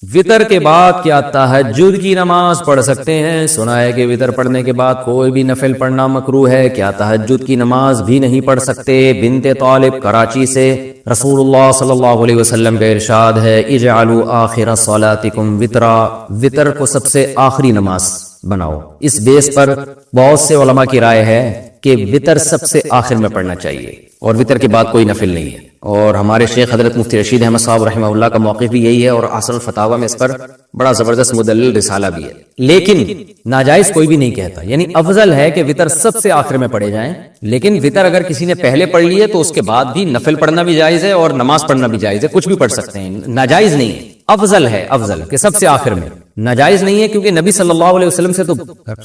وطر کے بعد کیا تہجد کی نماز پڑھ سکتے ہیں؟ سنا ہے کہ وطر پڑھنے کے بعد کوئی بھی نفل پڑھنا مکروہ ہے، کیا تہجد کی نماز بھی نہیں پڑھ سکتے؟ بنت طالب کراچی سے، رسول اللہ صلی اللہ علیہ وسلم کا ارشاد ہے اجعلوا آخر صلاتکم وطرا، وطر کو سب سے آخری نماز بناؤ۔ اس بیس پر بہت سے علماء کی رائے ہے کہ وطر سب سے آخر میں پڑھنا چاہیے اور وطر کے بعد کوئی نفل نہیں ہے، اور ہمارے شیخ حضرت مفتی رشید احمد صاحب رحمہ اللہ کا موقف بھی یہی ہے، اور احسن الفتاوی میں اس پر بڑا زبردست مدلل رسالہ بھی ہے۔ لیکن ناجائز کوئی بھی نہیں کہتا، یعنی افضل ہے کہ وطر سب سے آخر میں پڑھے جائیں، لیکن وطر اگر کسی نے پہلے پڑھ لی ہے تو اس کے بعد بھی نفل پڑھنا بھی جائز ہے اور نماز پڑھنا بھی جائز ہے، کچھ بھی پڑھ سکتے ہیں، ناجائز نہیں ہے، افضل ہے، افضل کہ سب سے آخر میں، ناجائز نہیں ہے، کیونکہ نبی صلی اللہ علیہ وسلم سے تو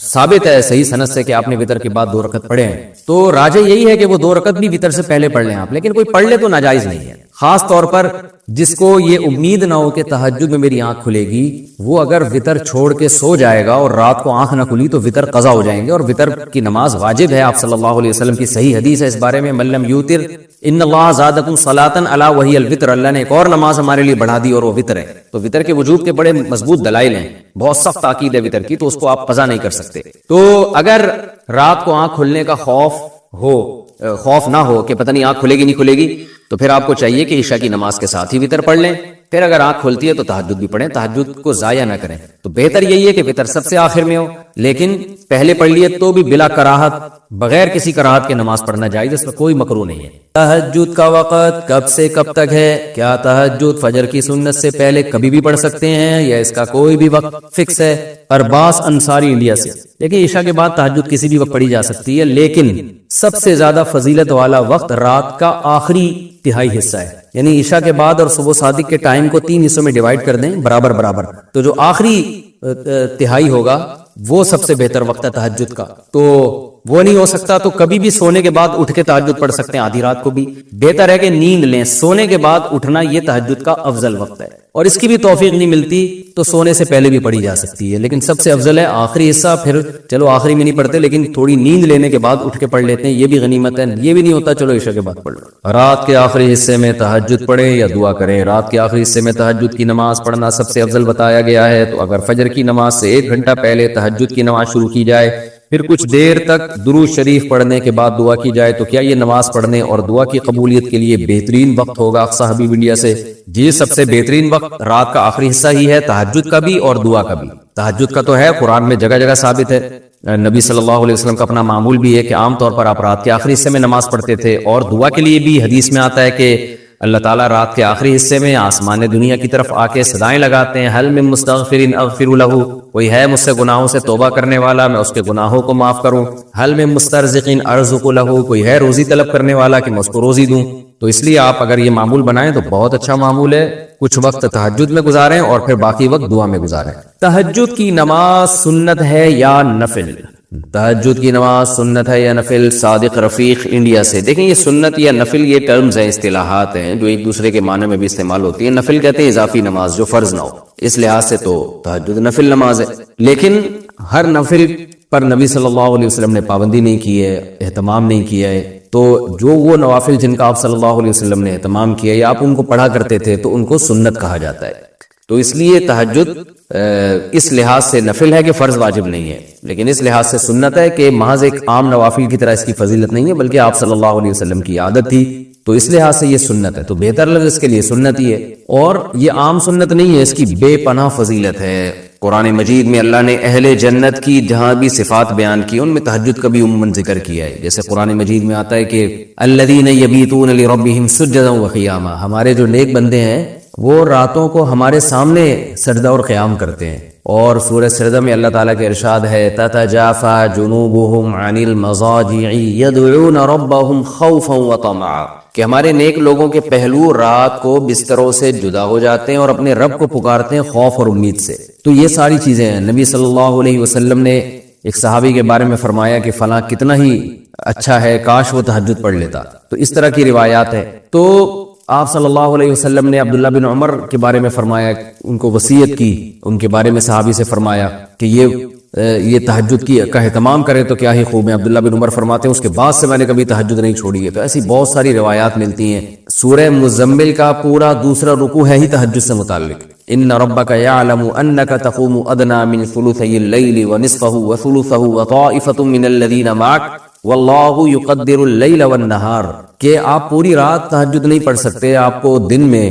ثابت ہے صحیح سند سے کہ آپ نے وطر کے بعد 2 رکعت پڑھے ہیں، تو راجح یہی ہے کہ وہ 2 رکعت بھی وطر سے پہلے پڑھ لیں آپ، لیکن کوئی پڑھ لے تو ناجائز نہیں ہے۔ خاص طور پر جس کو یہ امید نہ ہو کہ تہجد میں میری آنکھ کھلے گی، وہ اگر وطر چھوڑ کے سو جائے گا اور رات کو آنکھ نہ کھلی تو وطر قضا ہو جائیں گے، اور وطر کی نماز واجب ہے۔ آپ صلی اللہ علیہ وسلم کی صحیح حدیث ہے اس بارے میں، من لم یوتر ان اللہ زادکم صلاۃ الا وہی الوتر، اللہ نے ایک اور نماز ہمارے لیے بڑھا دی اور وہ وطر ہے۔ تو وطر کے وجوب کے بڑے مضبوط دلائل ہیں، بہت سخت تاکید ہے وطر کی، تو اس کو آپ قضا نہیں کر سکتے۔ تو اگر رات کو آنکھ کھلنے کا خوف نہ ہو کہ پتہ نہیں آنکھ کھلے گی نہیں کھلے گی، تو پھر آپ کو چاہیے کہ عشاء کی نماز کے ساتھ ہی وطر پڑھ لیں، پھر اگر آنکھ کھلتی ہے تو تہجد بھی پڑھیں، تہجد کو ضائع نہ کریں۔ تو بہتر یہی ہے کہ وطر سب سے آخر میں ہو، لیکن پہلے پڑھ لیے تو بھی بلا کراہت، بغیر کسی کراہت کے نماز پڑھنا جائز، اس میں کوئی مکروہ نہیں ہے۔ تہجد کا وقت کب سے کب تک ہے؟ کیا تہجد فجر کی سنت سے پہلے کبھی بھی پڑھ سکتے ہیں یا اس کا کوئی بھی وقت فکس ہے؟ ارباس انصاری انڈیا سے، لیکن عشاء کے بعد تہجد کسی بھی وقت پڑھی جا سکتی ہے، لیکن سب سے زیادہ فضیلت والا وقت رات کا آخری تہائی حصہ ہے، یعنی عشاء کے بعد اور صبح صادق کے ٹائم کو 3 حصوں میں ڈیوائیڈ کر دیں برابر، تو جو آخری تہائی ہوگا وہ سب سے بہتر وقت ہے تہجد کا۔ تو وہ نہیں ہو سکتا تو کبھی بھی سونے کے بعد اٹھ کے تہجد پڑھ سکتے ہیں، آدھی رات کو بھی بہتر ہے کہ نیند لیں، سونے کے بعد اٹھنا یہ تہجد کا افضل وقت ہے، اور اس کی بھی توفیق نہیں ملتی تو سونے سے پہلے بھی پڑھی جا سکتی ہے، لیکن سب سے افضل ہے آخری حصہ، پھر چلو آخری میں نہیں پڑھتے لیکن تھوڑی نیند لینے کے بعد اٹھ کے پڑھ لیتے ہیں، یہ بھی غنیمت ہے۔ یہ بھی نہیں ہوتا چلو عشاء کے بعد پڑھ لو۔ رات کے آخری حصے میں تہجد پڑھیں یا دعا کریں؟ رات کے آخری حصے میں تہجد کی نماز پڑھنا سب سے افضل بتایا گیا ہے، تو اگر فجر کی نماز سے 1 گھنٹہ پہلے تہجد کی نماز شروع کی جائے، پھر کچھ دیر تک درود شریف پڑھنے کے بعد دعا کی جائے، تو کیا یہ نماز پڑھنے اور دعا کی قبولیت کے لیے بہترین وقت ہوگا؟ اقصی حبیب انڈیا سے، جی سب سے بہترین وقت رات کا آخری حصہ ہی ہے، تہجد کا بھی اور دعا کا بھی۔ تہجد کا تو ہے قرآن میں جگہ جگہ ثابت ہے، نبی صلی اللہ علیہ وسلم کا اپنا معمول بھی ہے کہ عام طور پر آپ رات کے آخری حصے میں نماز پڑھتے تھے، اور دعا کے لیے بھی حدیث میں آتا ہے کہ اللہ تعالیٰ رات کے آخری حصے میں آسمان دنیا کی طرف آ کے صدائیں لگاتے ہیں، حل من مستغفر اغفر لہ، کوئی ہے مجھ سے گناہوں سے توبہ کرنے والا میں اس کے گناہوں کو معاف کروں، حل من مسترزق ارزق لہ، کوئی ہے روزی طلب کرنے والا کہ میں اس کو روزی دوں۔ تو اس لیے آپ اگر یہ معمول بنائیں تو بہت اچھا معمول ہے، کچھ وقت تہجد میں گزاریں اور پھر باقی وقت دعا میں گزاریں۔ تہجد کی نماز سنت ہے یا نفل؟ تہجد کی نماز سنت ہے یا نفل؟ صادق رفیق انڈیا سے۔ دیکھیں یہ سنت یا نفل یہ ٹرمز ہیں، اصطلاحات ہیں جو ایک دوسرے کے معنی میں بھی استعمال ہوتی ہیں۔ نفل کہتے ہیں اضافی نماز جو فرض نہ ہو، اس لحاظ سے تو تہجد نفل نماز ہے، لیکن ہر نفل پر نبی صلی اللہ علیہ وسلم نے پابندی نہیں کی ہے، اہتمام نہیں کیا ہے، تو جو وہ نوافل جن کا آپ صلی اللہ علیہ وسلم نے اہتمام کیا یا آپ ان کو پڑھا کرتے تھے تو ان کو سنت کہا جاتا ہے۔ تو اس لیے تہجد اس لحاظ سے نفل ہے کہ فرض واجب نہیں ہے، لیکن اس لحاظ سے سنت ہے کہ محض ایک عام نوافل کی طرح اس کی فضیلت نہیں ہے، بلکہ آپ صلی اللہ علیہ وسلم کی عادت تھی، تو اس لحاظ سے یہ سنت ہے، تو بہتر لفظ اس کے لیے سنت ہی ہے، اور یہ عام سنت نہیں ہے، اس کی بے پناہ فضیلت ہے۔ قرآن مجید میں اللہ نے اہل جنت کی جہاں بھی صفات بیان کی ان میں تہجد کا بھی عموماً ذکر کیا ہے، جیسے قرآن مجید میں آتا ہے کہ الذین یبیتون لربہم سجدا وقیاما، ہمارے جو نیک بندے ہیں وہ راتوں کو ہمارے سامنے سجدہ اور قیام کرتے ہیں، اور سورہ سجدہ میں اللہ تعالیٰ کا ارشاد ہے تتجافى جنوبهم عن المضاجع يدعون ربهم خوفا وطمعا، کہ ہمارے نیک لوگوں کے پہلو رات کو بستروں سے جدا ہو جاتے ہیں اور اپنے رب کو پکارتے ہیں خوف اور امید سے۔ تو یہ ساری چیزیں ہیں، نبی صلی اللہ علیہ وسلم نے ایک صحابی کے بارے میں فرمایا کہ فلاں کتنا ہی اچھا ہے، کاش وہ تہجد پڑھ لیتا، تو اس طرح کی روایات ہیں۔ تو آپ صلی اللہ علیہ وسلم نے عبداللہ بن عمر کے بارے میں فرمایا، ان کو وصیت کی، ان کے بارے میں صحابی سے فرمایا کہ یہ یہ تہجد کا اہتمام کرے تو کیا ہی خوب ہے۔ عبداللہ بن عمر فرماتے ہیں اس کے بعد سے میں نے کبھی تہجد نہیں چھوڑی ہے۔ تو ایسی بہت ساری روایات ملتی ہیں۔ سورہ مزمل کا پورا دوسرا رکوع ہے ہی تہجد سے متعلق۔ ان ربک یعلم انک تقوم ادنی من ثلثی اللیل ونصفہ وثلثہ وطائفۃ من الذین معک واللہ یقدر اللیل والنہار، کہ آپ پوری رات تہجد نہیں پڑھ سکتے، آپ کو دن میں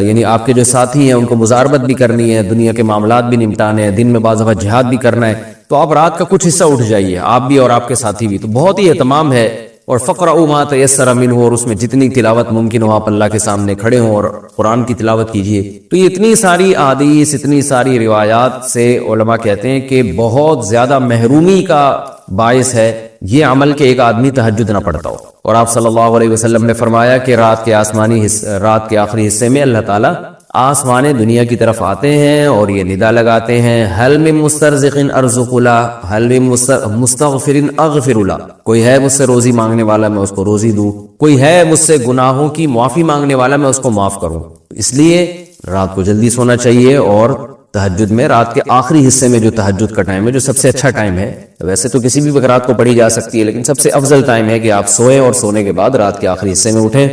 یعنی آپ کے جو ساتھی ہیں ان کو مزاربت بھی کرنی ہے، دنیا کے معاملات بھی نمٹانے ہیں، دن میں بعض دفعہ جہاد بھی کرنا ہے، تو آپ رات کا کچھ حصہ اٹھ جائیے، آپ بھی اور آپ کے ساتھی بھی۔ تو بہت ہی اہتمام ہے۔ اور فقرؤوا ما تیسر منہ، اور اس میں جتنی تلاوت ممکن ہو آپ اللہ کے سامنے کھڑے ہوں اور قرآن کی تلاوت کیجیے۔ تو یہ اتنی ساری احادیث، اتنی ساری روایات سے علماء کہتے ہیں کہ بہت زیادہ محرومی کا باعث ہے یہ عمل کہ ایک آدمی تہجد نہ پڑھتا ہو۔ اور آپ صلی اللہ علیہ وسلم نے فرمایا کہ رات کے آخری حصے میں اللہ تعالیٰ آسمان دنیا کی طرف آتے ہیں اور یہ ندا لگاتے ہیں، حل من مسترزق ارزق لا، حل من مستغفر اغفر لا، کوئی ہے مجھ سے روزی مانگنے والا میں اس کو روزی دوں، کوئی ہے مجھ سے گناہوں کی معافی مانگنے والا میں اس کو معاف کروں۔ اس لیے رات کو جلدی سونا چاہیے، اور تہجد میں رات کے آخری حصے میں جو تہجد کا ٹائم ہے، جو سب سے اچھا ٹائم ہے، ویسے تو کسی بھی وقت رات کو پڑھی جا سکتی ہے، لیکن سب سے افضل ٹائم ہے کہ آپ سوئیں اور سونے کے بعد رات کے آخری حصے میں اٹھیں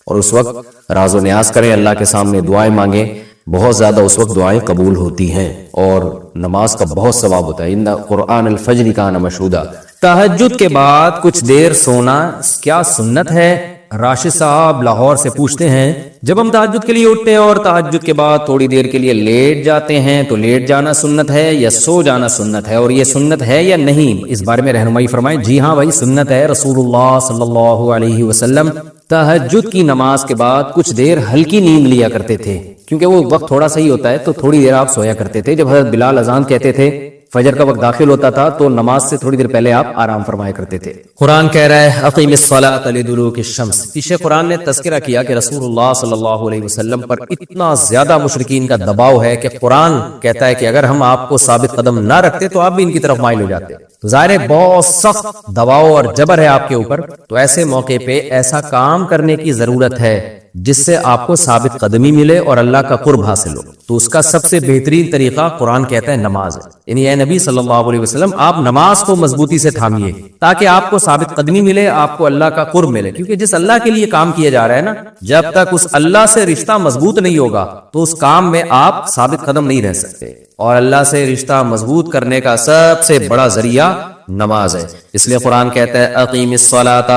اور اس وقت راز و نیاز کریں، اللہ کے سامنے دعائیں مانگیں۔ بہت زیادہ اس وقت دعائیں قبول ہوتی ہیں اور نماز کا بہت ثواب ہوتا ہے۔ ان قرآن الفجر کان مشہودا۔ تہجد کے بعد کچھ دیر سونا کیا سنت ہے؟ راشد صاحب لاہور سے پوچھتے ہیں، جب ہم تہجد کے لیے اٹھتے ہیں اور تہجد کے بعد تھوڑی دیر کے لیے لیٹ جاتے ہیں تو لیٹ جانا سنت ہے یا سو جانا سنت ہے، اور یہ سنت ہے یا نہیں، اس بارے میں رہنمائی فرمائیں۔ جی ہاں بھائی، سنت ہے۔ رسول اللہ صلی اللہ علیہ وسلم تہجد کی نماز کے بعد کچھ دیر ہلکی نیند لیا کرتے تھے، کیونکہ وہ وقت تھوڑا سا ہی ہوتا ہے، تو تھوڑی دیر آپ سویا کرتے تھے۔ جب حضرت بلال اذان کہتے تھے، فجر کا وقت داخل ہوتا تھا، تو نماز سے تھوڑی دیر پہلے آپ آرام فرمایا کرتے تھے۔ قرآن کہہ رہا ہے اقیم الصلاۃ لدلوک الشمس۔ پیچھے قرآن نے تذکرہ کیا کہ رسول اللہ صلی اللہ علیہ وسلم پر اتنا زیادہ مشرکین کا دباؤ ہے کہ قرآن کہتا ہے کہ اگر ہم آپ کو ثابت قدم نہ رکھتے تو آپ بھی ان کی طرف مائل ہو جاتے۔ تو ظاہر ہے بہت سخت دباؤ اور جبر ہے آپ کے اوپر، تو ایسے موقع پہ ایسا کام کرنے کی ضرورت ہے جس سے آپ کو ثابت قدمی ملے اور اللہ کا قرب حاصل ہو۔ تو اس کا سب سے بہترین طریقہ قرآن کہتا ہے نماز ہے، یعنی اے نبی صلی اللہ علیہ وسلم آپ نماز کو مضبوطی سے تھامیے تاکہ آپ کو ثابت قدمی ملے، آپ کو اللہ کا قرب ملے، کیونکہ جس اللہ کے لیے کام کیا جا رہا ہے نا، جب تک اس اللہ سے رشتہ مضبوط نہیں ہوگا تو اس کام میں آپ ثابت قدم نہیں رہ سکتے، اور اللہ سے رشتہ مضبوط کرنے کا سب سے بڑا ذریعہ نماز ہے۔ اس لیے قرآن کہتا ہے اقیم الصلاۃ،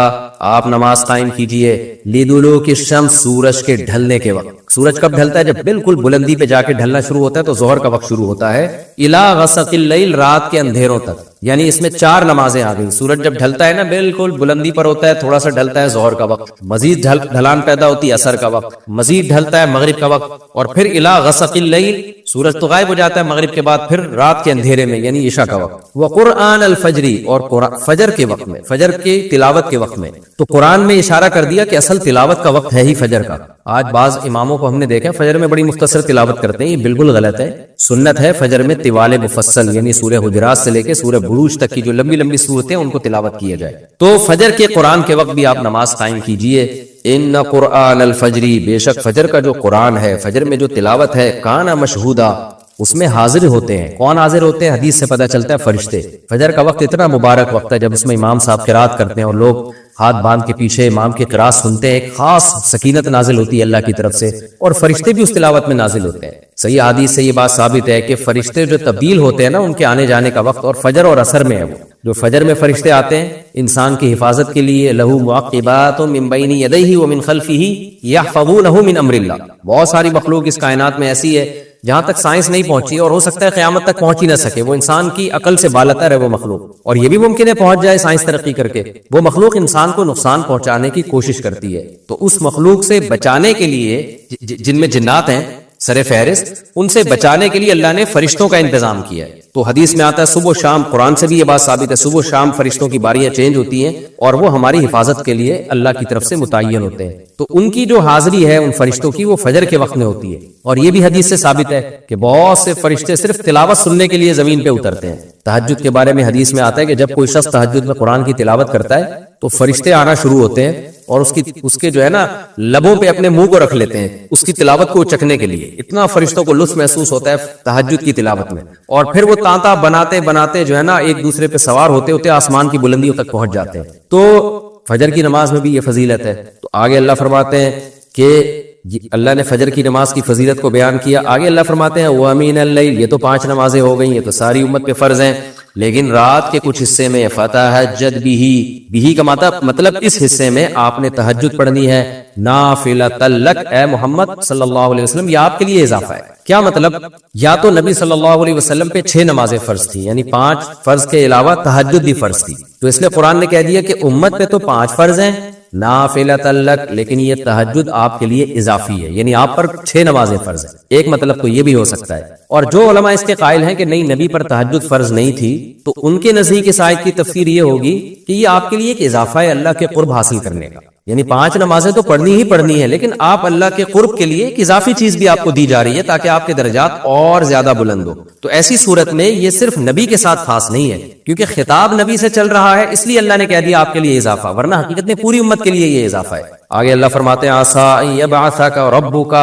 آپ نماز قائم کیجئے، لدلوک الشمس، سورج کے ڈھلنے کے وقت۔ سورج کب ڈھلتا ہے؟ جب بالکل بلندی پہ جا کے ڈھلنا شروع ہوتا ہے تو ظہر کا وقت شروع ہوتا ہے، الی غسق اللیل، رات کے اندھیروں تک، یعنی اس میں 4 نمازیں آ گئی۔ سورج جب ڈھلتا ہے نا، بالکل بلندی پر ہوتا ہے، تھوڑا سا ڈھلتا ہے ظہر کا وقت، مزید ڈھلان پیدا ہوتی ہے عصر کا وقت، مزید ڈھلتا ہے مغرب کا وقت، اور پھر الی غسق اللیل، سورج تو غائب ہو جاتا ہے مغرب کے بعد، پھر رات کے اندھیرے میں یعنی عشاء کا وقت، وقرآن الفجر، اور فجر کے وقت میں، فجر کی تلاوت کے وقت میں۔ تو قرآن میں اشارہ کر دیا کہ اصل تلاوت کا وقت ہے ہی فجر کا۔ آج بعض اماموں کو ہم نے دیکھا فجر میں بڑی مختصر تلاوت کرتے ہیں، یہ بالکل غلط ہے۔ سنت ہے فجر میں طوال مفصل، یعنی سورہ حجرات سے لے کے سورہ بروج تک کی جو لمبی لمبی صورتیں ان کو تلاوت کیا جائے۔ تو فجر کے قرآن کے وقت بھی آپ نماز قائم کیجئے۔ ان قرآن الفجر، بے شک فجر کا جو قرآن ہے، فجر میں جو تلاوت ہے، کان مشہودا، اس میں حاضر ہوتے ہیں۔ کون حاضر ہوتے ہیں؟ حدیث سے پتہ چلتا ہے فرشتے۔ فجر کا وقت اتنا مبارک وقت ہے جب اس میں امام صاحب قرات کرتے ہیں اور لوگ ہاتھ باندھ کے پیچھے امام کی قرات سنتے ہیں، ایک خاص سکینت نازل ہوتی ہے اللہ کی طرف سے، اور فرشتے بھی اس تلاوت میں نازل ہوتے ہیں۔ صحیح حدیث سے یہ بات ثابت ہے کہ فرشتے جو تبدیل ہوتے ہیں نا، ان کے آنے جانے کا وقت اور فجر اور عصر میں ہے۔ وہ جو فجر میں فرشتے آتے ہیں انسان کی حفاظت کے لیے، لہو معقبات من بین یدیہ ومن خلفہ یحفظونہ من امر اللہ، بہت ساری مخلوق اس کائنات میں ایسی ہے جہاں تک سائنس نہیں پہنچی، اور ہو سکتا ہے قیامت تک پہنچ ہی نہ سکے، وہ انسان کی عقل سے بالاتر ہے وہ مخلوق، اور یہ بھی ممکن ہے پہنچ جائے سائنس ترقی کر کے، وہ مخلوق انسان کو نقصان پہنچانے کی کوشش کرتی ہے۔ تو اس مخلوق سے بچانے کے لیے، جن میں جنات ہیں سر فہرست، ان سے بچانے کے لیے اللہ نے فرشتوں کا انتظام کیا ہے۔ تو حدیث میں آتا ہے صبح و شام، قرآن سے بھی یہ بات ثابت ہے، صبح و شام فرشتوں کی باریاں چینج ہوتی ہیں اور وہ ہماری حفاظت کے لیے اللہ کی طرف سے متعین ہوتے ہیں۔ تو ان کی جو حاضری ہے ان فرشتوں کی، وہ فجر کے وقت میں ہوتی ہے، اور یہ بھی حدیث سے ثابت ہے کہ بہت سے فرشتے صرف تلاوت سننے کے لیے زمین پہ اترتے ہیں۔ تہجد کے بارے میں حدیث میں آتا ہے کہ جب کوئی شخص تہجد میں قرآن کی تلاوت کرتا ہے تو فرشتے آنا شروع ہوتے ہیں اور اس کے جو ہے نا لبوں پہ اپنے منہ کو رکھ لیتے ہیں اس کی تلاوت کو چکھنے کے لیے. اتنا فرشتوں کو لطف محسوس ہوتا ہے تہجد کی تلاوت میں. اور پھر وہ تانتا بناتے بناتے جو ہے نا ایک دوسرے پہ سوار ہوتے ہوتے آسمان کی بلندیوں تک پہنچ جاتے ہیں. تو فجر کی نماز میں بھی یہ فضیلت ہے. تو آگے اللہ فرماتے ہیں کہ اللہ نے فجر کی نماز کی فضیلت کو بیان کیا. آگے اللہ فرماتے ہیں وَمِنَ اللَّيْلِ، یہ تو 5 نمازیں ہو گئیں، یہ تو ساری امت پہ فرض ہیں، لیکن رات کے کچھ حصے میں فَتَہَجَّدْ بِهِ، بِهِ کا مطلب اس حصے میں آپ نے تہجد پڑھنی ہے، نَافِلَةً لَكَ، اے محمد صلی اللہ علیہ وسلم یہ آپ کے لیے اضافہ ہے. کیا مطلب؟ یا تو نبی صلی اللہ علیہ وسلم پہ 6 نمازیں فرض تھی، یعنی 5 فرض کے علاوہ تہجد بھی فرض تھی، تو اس لیے قرآن نے کہہ دیا کہ امت پہ تو 5 فرض ہیں نافلۃ لک، لیکن یہ تہجد آپ کے لیے اضافی ہے، یعنی آپ پر 6 نمازیں فرض ہیں. ایک مطلب تو یہ بھی ہو سکتا ہے. اور جو علماء اس کے قائل ہیں کہ نہیں نبی پر تہجد فرض نہیں تھی، تو ان کے نزدیک اس آیت کی تفسیر یہ ہوگی کہ یہ آپ کے لیے ایک اضافہ ہے اللہ کے قرب حاصل کرنے کا. یعنی 5 نمازیں تو پڑھنی ہی پڑھنی ہے، لیکن آپ اللہ کے قرب کے لیے ایک اضافی چیز بھی آپ کو دی جا رہی ہے تاکہ آپ کے درجات اور زیادہ بلند ہو. تو ایسی صورت میں یہ صرف نبی کے ساتھ خاص نہیں ہے، کیونکہ خطاب نبی سے چل رہا ہے، اس لیے اللہ نے کہہ دیا آپ کے لیے اضافہ، ورنہ حقیقت میں پوری امت کے لیے یہ اضافہ ہے. آگے اللہ فرماتے ہیں عسیٰ ان یبعثک ربک،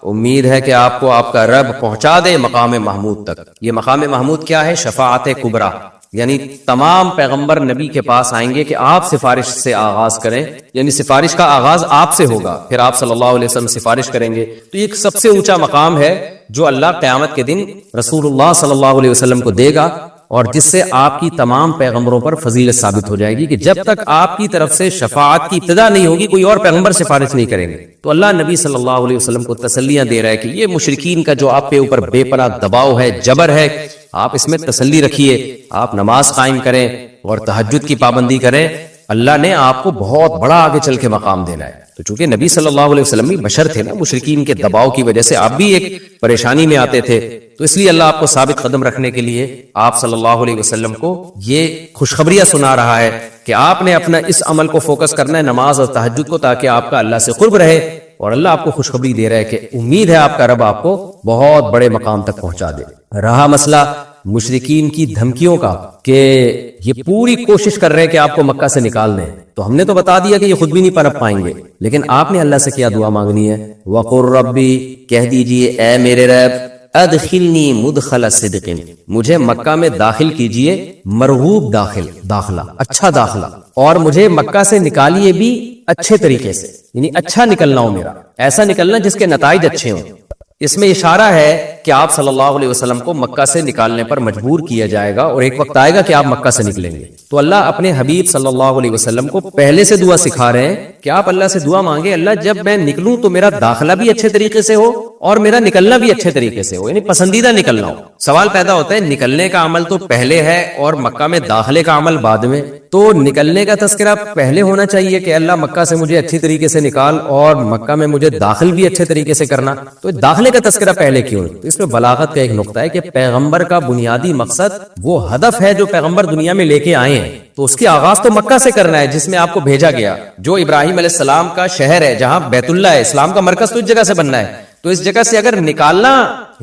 امید ہے کہ آپ کو آپ کا رب پہنچا دے مقام محمود تک. یہ مقام محمود کیا ہے؟ شفاعت کبریٰ، یعنی تمام پیغمبر نبی کے پاس آئیں گے کہ آپ سفارش سے آغاز کریں، یعنی سفارش کا آغاز آپ سے ہوگا، پھر آپ صلی اللہ علیہ وسلم سفارش کریں گے. تو یہ سب سے اونچا مقام ہے جو اللہ قیامت کے دن رسول اللہ صلی اللہ علیہ وسلم کو دے گا، اور جس سے آپ کی تمام پیغمبروں پر فضیلت ثابت ہو جائے گی کہ جب تک آپ کی طرف سے شفاعت کی ابتدا نہیں ہوگی کوئی اور پیغمبر سفارش نہیں کریں گے. تو اللہ نبی صلی اللہ علیہ وسلم کو تسلیاں دے رہا ہے کہ یہ مشرکین کا جو آپ کے اوپر بے پناہ دباؤ ہے، جبر ہے، آپ اس میں تسلی رکھیے، آپ نماز قائم کریں اور تہجد کی پابندی کریں، اللہ نے آپ کو بہت بڑا آگے چل کے مقام دینا ہے. تو چونکہ نبی صلی اللہ علیہ وسلم بھی بشر تھے نا، مشرکین کے دباؤ کی وجہ سے آپ بھی ایک پریشانی میں آتے تھے، تو اس لیے اللہ آپ کو ثابت قدم رکھنے کے لیے آپ صلی اللہ علیہ وسلم کو یہ خوشخبریاں سنا رہا ہے کہ آپ نے اپنا اس عمل کو فوکس کرنا ہے، نماز اور تہجد کو، تاکہ آپ کا اللہ سے قرب رہے. اور اللہ آپ کو خوشخبری دے رہا ہے کہ امید ہے آپ کا رب آپ کو بہت بڑے مقام تک پہنچا دے. رہا مسئلہ مشرکین کی دھمکیوں کا کہ یہ پوری کوشش کر رہے ہیں کہ آپ کو مکہ سے نکال دیں، تو ہم نے تو بتا دیا کہ یہ خود بھی نہیں پنپ پائیں گے، لیکن آپ نے اللہ سے کیا دعا مانگنی ہے؟ وَقُلْ رَبِّ، کہہ دیجئے اے میرے رب، ادخلنی مدخل صدق، مجھے مکہ میں داخل کیجئے مرغوب داخلہ، اچھا داخلہ، اور مجھے مکہ سے نکالیے بھی اچھے طریقے سے، یعنی اچھا نکلنا ہو میرا، ایسا نکلنا جس کے نتائج اچھے ہوں. اس میں اشارہ ہے کہ آپ صلی اللہ علیہ وسلم کو مکہ سے نکالنے پر مجبور کیا جائے گا، اور ایک وقت آئے گا کہ آپ مکہ سے نکلیں گے. تو اللہ اپنے حبیب صلی اللہ علیہ وسلم کو پہلے سے دعا سکھا رہے ہیں کہ آپ اللہ سے دعا مانگے، اللہ جب میں نکلوں تو میرا داخلہ بھی اچھے طریقے سے ہو اور میرا نکلنا بھی اچھے طریقے سے ہو، یعنی پسندیدہ نکلنا ہو. سوال پیدا ہوتا ہے نکلنے کا عمل تو پہلے ہے اور مکہ میں داخلے کا عمل بعد میں، تو نکلنے کا تذکرہ پہلے ہونا چاہیے کہ اللہ مکہ سے مجھے اچھی طریقے سے نکال اور مکہ میں مجھے داخل بھی اچھے طریقے سے کرنا، تو داخلے کا تذکرہ پہلے کیوں؟ تو اس میں بلاغت کا ایک نقطہ ہے کہ پیغمبر کا بنیادی مقصد وہ ہدف ہے جو پیغمبر دنیا میں لے کے آئے ہیں، تو اس کی آغاز تو مکہ سے کرنا ہے جس میں آپ کو بھیجا گیا، جو ابراہیم علیہ السلام کا شہر ہے، جہاں بیت اللہ ہے، اسلام کا مرکز تو اس جگہ سے بننا ہے. تو اس جگہ سے اگر نکالنا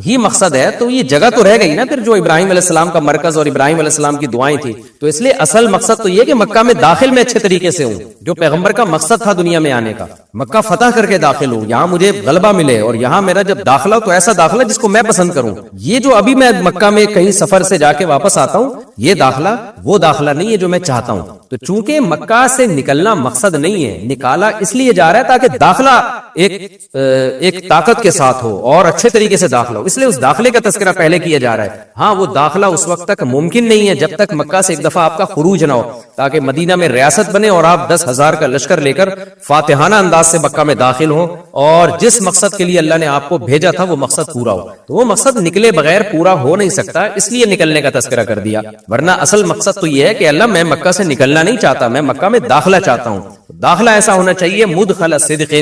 ہی مقصد ہے تو یہ جگہ تو رہ گئی نا پھر جو ابراہیم علیہ السلام کا مرکز اور ابراہیم علیہ السلام کی دعائیں تھی. تو اس لیے اصل مقصد تو یہ کہ مکہ میں داخل میں اچھے طریقے سے ہوں، جو پیغمبر کا مقصد تھا دنیا میں آنے کا، مکہ فتح کر کے داخل ہوں، یہاں مجھے غلبہ ملے، اور یہاں میرا جب داخلہ تو ایسا داخلہ جس کو میں پسند کروں. یہ جو ابھی میں مکہ میں کہیں سفر سے جا کے واپس آتا ہوں، یہ داخلہ وہ داخلہ نہیں ہے جو میں چاہتا ہوں. تو چونکہ مکہ سے نکلنا مقصد نہیں ہے، نکالا اس لیے جا رہا ہے تاکہ داخلہ ایک طاقت کے ساتھ ہو اور اچھے طریقے سے داخلہ ہو، اس لیے اس داخلے کا تذکرہ پہلے کیا جا رہا ہے. ہاں وہ داخلہ اس وقت تک ممکن نہیں ہے جب تک مکہ سے ایک دفعہ آپ کا خروج نہ ہو، تاکہ مدینہ میں ریاست بنے اور آپ 10,000 کا لشکر لے کر فاتحانہ انداز سے مکہ میں داخل ہوں، اور جس مقصد کے لیے اللہ نے آپ کو بھیجا تھا وہ مقصد پورا ہو. تو وہ مقصد نکلے بغیر پورا ہو نہیں سکتا، اس لیے نکلنے کا تذکرہ کر دیا. ورنہ اصل مقصد تو یہ ہے کہ اللہ میں مکہ سے نکلنا نہیں چاہتا، میں مکہ میں داخلہ چاہتا ہوں. داخلہ ایسا ہونا چاہیے مدخل صدق،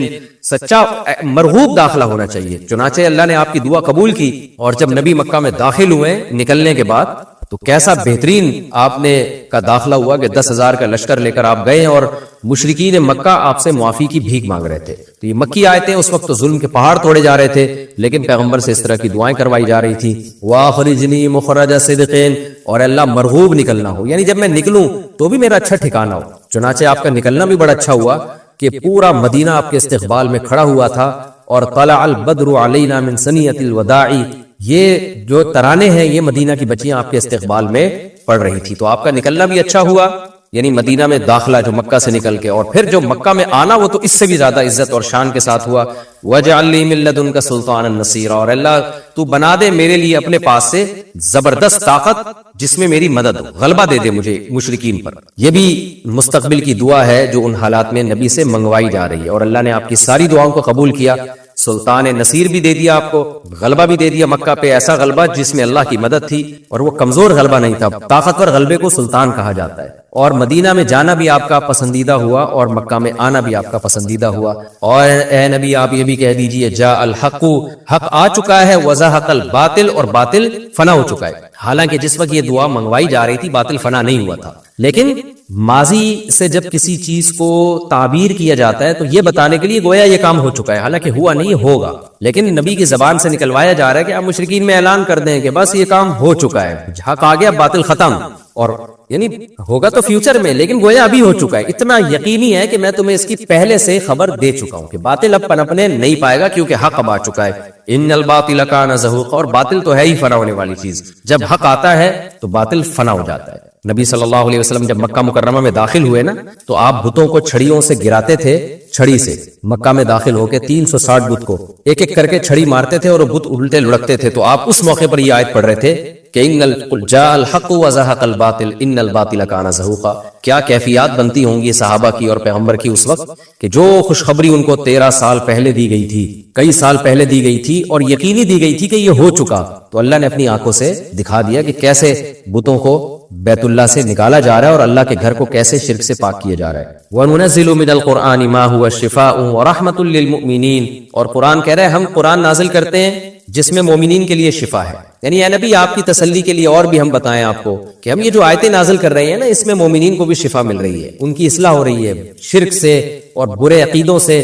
سچا مرغوب داخلہ ہونا چاہیے. چنانچہ اللہ نے آپ کی دعا قبول کی، اور جب نبی مکہ میں داخل ہوئے نکلنے کے بعد تو کیسا بہترین آپ نے کا داخلہ ہوا کہ 10,000 کا لشکر لے کر آپ گئے، اور مشرکین مکہ آپ سے معافی کی بھیک مانگ رہے تھے. تو یہ مکی آیتیں اس وقت تو ظلم کے پہاڑ توڑے جا رہے تھے، لیکن پیغمبر سے اس طرح کی دعائیں کروائی جا رہی تھی. وَأَخْرِجْنِي مُخْرَجَ صِدْقٍ، اور اللہ مرغوب نکلنا ہو، یعنی جب میں نکلوں تو بھی میرا اچھا ٹھکانہ ہو. چنانچہ آپ کا نکلنا بھی بڑا اچھا ہوا کہ پورا مدینہ آپ کے استقبال میں کھڑا ہوا تھا. اور طلع البدر علینا من ثنیۃ الوداع، یہ جو ترانے ہیں یہ مدینہ کی بچیاں آپ کے استقبال میں پڑھ رہی تھی. تو آپ کا نکلنا بھی اچھا ہوا، یعنی مدینہ میں داخلہ جو مکہ سے نکل کے، اور پھر جو مکہ میں آنا وہ تو اس سے بھی زیادہ عزت اور شان کے ساتھ ہوا. وَاجْعَلْ لِي مِن لَّدُنْكَ سُلْطَانًا نَصِيرًا، اور اللہ تو بنا دے میرے لیے اپنے پاس سے زبردست طاقت جس میں میری مدد ہو، غلبہ دے دے مجھے مشرکین پر. یہ بھی مستقبل کی دعا ہے جو ان حالات میں نبی سے منگوائی جا رہی ہے، اور اللہ نے آپ کی ساری دعاؤں کو قبول کیا. سلطان نصیر بھی دے دیا آپ کو، غلبہ بھی دے دیا مکہ پہ، ایسا غلبہ جس میں اللہ کی مدد تھی، اور وہ کمزور غلبہ نہیں تھا. طاقتور غلبے کو سلطان کہا جاتا ہے. اور مدینہ میں جانا بھی آپ کا پسندیدہ ہوا، اور مکہ میں آنا بھی آپ کا پسندیدہ ہوا. اور اے نبی آپ یہ بھی کہہ دیجئے جاء الحق، حق آ چکا ہے، وزہق الباطل، اور باطل فنا ہو چکا ہے. حالانکہ جس وقت یہ دعا منگوائی جا رہی تھی باطل فنا نہیں ہوا تھا، لیکن ماضی سے جب کسی چیز کو تعبیر کیا جاتا ہے تو یہ بتانے کے لیے گویا یہ کام ہو چکا ہے، حالانکہ ہوا نہیں، ہوگا. لیکن نبی کی زبان سے نکلوایا جا رہا ہے کہ آپ مشرکین میں اعلان کر دیں کہ بس یہ کام ہو چکا ہے، حق آ گیا، باطل ختم. اور یعنی ہوگا تو فیوچر میں، لیکن گویا ابھی ہو چکا ہے. اتنا یقینی ہے کہ میں تمہیں اس کی پہلے سے خبر دے چکا ہوں کہ باطل اب پنپنے نہیں پائے گا، کیونکہ حق اب آ چکا ہے. ان الباطل کان زہوقا، اور باطل تو ہے ہی فنا ہونے والی چیز. جب حق آتا ہے تو باطل فنا ہو جاتا ہے. نبی صلی اللہ علیہ وسلم جب مکہ مکرمہ میں داخل ہوئے نا، تو آپ بتوں کو چھڑیوں سے گراتے تھے. چھڑی سے مکہ میں داخل ہو کے 360 بت کو ایک ایک کر کے چھڑی مارتے تھے، اور وہ بت الٹے لڑکتے تھے. تو آپ اس موقع پر یہ آیت پڑھ رہے تھے کہ جاء الحق وزہق الباطل ان الباطل کان زہوقا. کیا کیفیات بنتی ہوں گی صحابہ کی اور پیغمبر کی اس وقت کہ جو خوشخبری ان کو 13 سال پہلے دی گئی تھی، کئی سال پہلے دی گئی تھی، اور یقینی دی گئی تھی کہ یہ ہو چکا، تو اللہ نے اپنی آنکھوں سے دکھا دیا کہ کیسے بتوں کو بیت اللہ سے نکالا جا رہا ہے، اور اللہ کے گھر کو کیسے شرک سے پاک کیا جا رہا ہے. وَنُنَزِّلُ مِنَ الْقُرْآنِ مَا هُوَ شِفَاءٌ وَرَحْمَةٌ لِّلْمُؤْمِنِينَ، اور قرآن کہہ رہے ہیں ہم قرآن نازل کرتے ہیں جس میں مومنین کے لیے شفا ہے. یعنی اے نبی آپ کی تسلی کے لیے اور بھی ہم بتائیں آپ کو کہ ہم یہ جو آیتیں نازل کر رہے ہیں نا، اس میں مومنین کو بھی شفا مل رہی ہے، ان کی اصلاح ہو رہی ہے شرک سے اور برے عقیدوں سے،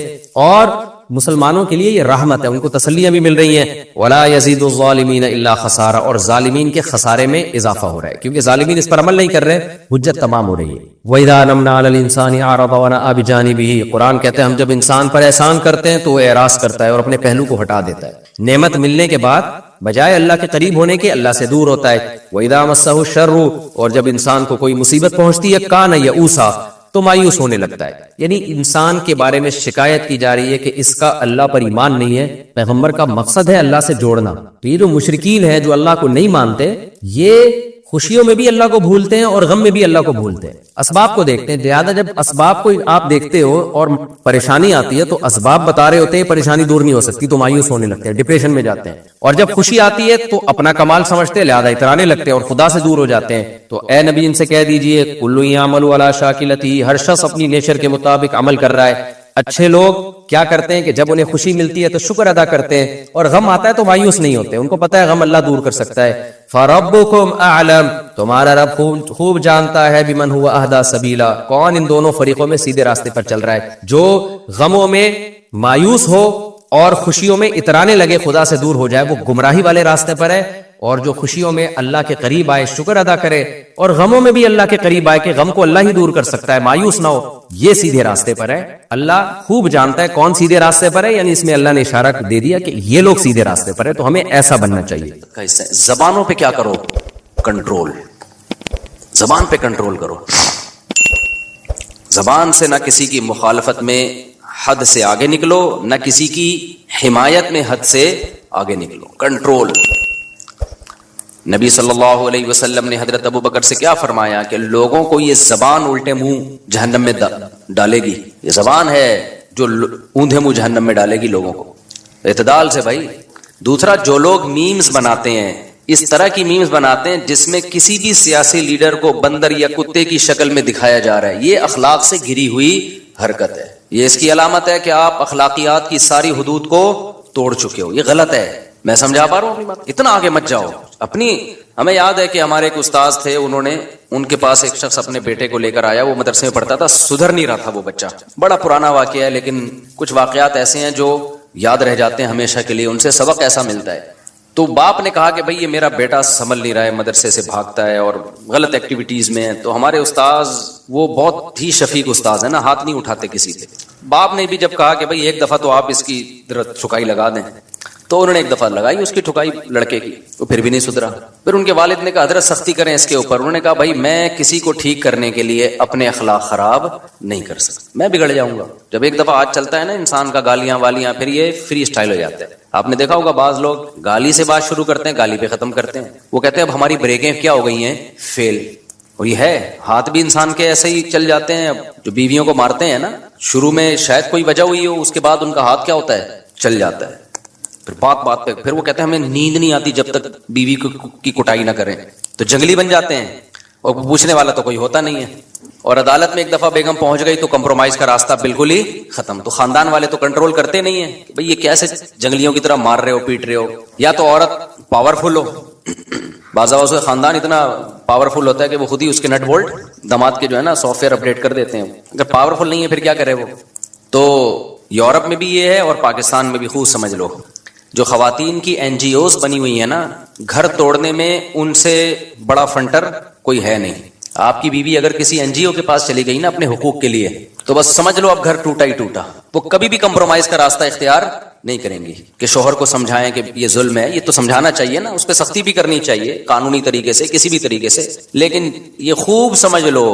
اور مسلمانوں کے لیے یہ رحمت ہے، ان کو تسلیاں بھی مل رہی ہیں. وَلَا يَزِيدُ الظَّالِمِينَ إِلَّا خَسَارًا، اور ظالمین کے خسارے میں اضافہ ہو رہا ہے، کیونکہ ظالمین اس پر عمل نہیں کر رہے، حجت تمام ہو رہی ہے. وَإِذَا نَمْنَا عَلَى الْإِنسَانِ أَعْرَضَ وَنَأَىٰ بِجَانِبِهِ، قرآن کہتے ہیں ہم جب انسان پر احسان کرتے ہیں تو وہ اعراض کرتا ہے اور اپنے پہلو کو ہٹا دیتا ہے. نعمت ملنے کے بعد بجائے اللہ کے قریب ہونے کے اللہ سے دور ہوتا ہے. وَإِذَا مَسَّهُ الشَّرُّ، اور جب انسان کو کوئی مصیبت پہنچتی ہے کان یئوسا، تو مایوس ہونے لگتا ہے. یعنی انسان کے بارے میں شکایت کی جا رہی ہے کہ اس کا اللہ پر ایمان نہیں ہے. پیغمبر کا مقصد ہے اللہ سے جوڑنا. تو یہ جو مشرکین ہیں جو اللہ کو نہیں مانتے، یہ خوشیوں میں بھی اللہ کو بھولتے ہیں اور غم میں بھی اللہ کو بھولتے ہیں، اسباب کو دیکھتے ہیں. لہٰذا جب اسباب کو آپ دیکھتے ہو اور پریشانی آتی ہے تو اسباب بتا رہے ہوتے ہیں پریشانی دور نہیں ہو سکتی، تو مایوس ہونے لگتے ہیں، ڈپریشن میں جاتے ہیں. اور جب خوشی آتی ہے تو اپنا کمال سمجھتے ہیں، لہٰذا اترانے لگتے ہیں اور خدا سے دور ہو جاتے ہیں. تو اے نبی ان سے کہہ دیجئے کل یعمل علی شاکلتہ، ہر شخص اپنی نیچر کے مطابق عمل کر رہا ہے. اچھے لوگ کیا کرتے ہیں کہ جب انہیں خوشی ملتی ہے تو شکر ادا کرتے ہیں، اور غم آتا ہے تو مایوس نہیں ہوتے، ان کو پتہ ہے غم اللہ دور کر سکتا ہے. فَرَبُّكُمْ أَعْلَمُ، تمہارا رب خوب جانتا ہے بِمَنْ هُوَ أَهْدَىٰ سَبِيلًا، کون ان دونوں فریقوں میں سیدھے راستے پر چل رہا ہے. جو غموں میں مایوس ہو اور خوشیوں میں اترانے لگے خدا سے دور ہو جائے، وہ گمراہی والے راستے پر ہے. اور جو خوشیوں میں اللہ کے قریب آئے شکر ادا کرے، اور غموں میں بھی اللہ کے قریب آئے کہ غم کو اللہ ہی دور کر سکتا ہے، مایوس نہ ہو، یہ سیدھے راستے پر ہے. اللہ خوب جانتا ہے کون سیدھے راستے پر ہے، یعنی اس میں اللہ نے اشارہ دے دیا کہ یہ لوگ سیدھے راستے پر ہے، تو ہمیں ایسا بننا چاہیے. زبانوں پہ کیا کرو؟ کنٹرول. زبان پہ کنٹرول کرو. زبان سے نہ کسی کی مخالفت میں حد سے آگے نکلو، نہ کسی کی حمایت میں حد سے آگے نکلو. کنٹرول. نبی صلی اللہ علیہ وسلم نے حضرت ابو بکر سے کیا فرمایا کہ لوگوں کو یہ زبان الٹے منہ جہنم میں ڈالے گی. یہ زبان ہے جو اوندھے منہ جہنم میں ڈالے گی لوگوں کو. اعتدال سے بھائی. دوسرا، جو لوگ میمز بناتے ہیں، اس طرح کی میمز بناتے ہیں جس میں کسی بھی سیاسی لیڈر کو بندر یا کتے کی شکل میں دکھایا جا رہا ہے، یہ اخلاق سے گری ہوئی حرکت ہے. یہ اس کی علامت ہے کہ آپ اخلاقیات کی ساری حدود کو توڑ چکے ہو. یہ غلط ہے. میں سمجھا پا رہا ہوں اپنی بات؟ اتنا آگے مت جاؤ. ہمیں یاد ہے کہ ہمارے ایک استاذ تھے، ان کے پاس ایک شخص اپنے بیٹے کو لے کر آیا، وہ مدرسے میں پڑھتا تھا، سدھر نہیں رہا تھا وہ بچہ. بڑا پرانا واقعہ ہے، لیکن کچھ واقعات ایسے ہیں جو یاد رہ جاتے ہیں ہمیشہ کے لیے، ان سے سبق ایسا ملتا ہے. تو باپ نے کہا کہ بھائی یہ میرا بیٹا سنبھل نہیں رہا ہے، مدرسے سے بھاگتا ہے اور غلط ایکٹیویٹیز میں ہے. تو ہمارے استاذ وہ بہت ہی شفیق استاذ ہے نا، ہاتھ نہیں اٹھاتے کسی پہ. باپ نے بھی جب کہا کہ بھائی ایک دفعہ تو آپ اس کی ٹھکائی لگا دیں، تو انہوں نے ایک دفعہ لگائی اس کی ٹھکائی لڑکے کی، وہ پھر بھی نہیں سدھرا. پھر ان کے والد نے کہا حضرت سختی کریں اس کے اوپر. انہوں نے کہا بھائی میں کسی کو ٹھیک کرنے کے لیے اپنے اخلاق خراب نہیں کر سکتا، میں بگڑ جاؤں گا. جب ایک دفعہ آج چلتا ہے نا انسان کا گالیاں والیاں، پھر یہ فری اسٹائل ہو جاتا ہے. آپ نے دیکھا ہوگا بعض لوگ گالی سے بات شروع کرتے ہیں، گالی پہ ختم کرتے ہیں. وہ کہتے ہیں اب ہماری بریکیں کیا ہو گئی ہیں، فیل. اور یہ ہے، ہاتھ بھی انسان کے ایسے ہی چل جاتے ہیں. جو بیویوں کو مارتے ہیں نا، شروع میں شاید کوئی وجہ ہوئی ہو، اس کے بعد ان کا ہاتھ کیا ہوتا ہے، چل جاتا ہے. پھر بات پہ پھر وہ کہتے ہیں ہمیں نیند نہیں آتی جب تک بیوی کی کٹائی نہ کریں. تو جنگلی بن جاتے ہیں اور پوچھنے والا تو کوئی ہوتا نہیں ہے. اور عدالت میں ایک دفعہ بیگم پہنچ گئی تو کمپرومائز کا راستہ بالکل ہی ختم. تو خاندان والے تو کنٹرول کرتے نہیں ہیں کہ بھئی یہ کیسے جنگلیوں کی طرح مار رہے ہو، پیٹ رہے ہو. یا تو عورت پاورفل ہو، بعض اوقات خاندان اتنا پاورفل ہوتا ہے کہ وہ خود ہی اس کے نٹ بولٹ داماد کے جو ہے نا سافٹ ویئر اپڈیٹ کر دیتے ہیں. اگر پاورفل نہیں ہے پھر کیا کرے وہ. تو یورپ میں بھی یہ ہے اور پاکستان میں بھی. خوب سمجھ لو، جو خواتین کی این جی اوز بنی ہوئی ہیں نا، گھر توڑنے میں ان سے بڑا فنٹر کوئی ہے نہیں. آپ کی بیوی اگر کسی این جی او کے پاس چلی گئی نا اپنے حقوق کے لیے، تو بس سمجھ لو اب گھر ٹوٹا ہی ٹوٹا. وہ کبھی بھی کمپرومائز کا راستہ اختیار نہیں کریں گی کہ شوہر کو سمجھائیں کہ یہ ظلم ہے. یہ تو سمجھانا چاہیے نا، اس پہ سختی بھی کرنی چاہیے قانونی طریقے سے، کسی بھی طریقے سے. لیکن یہ خوب سمجھ لو،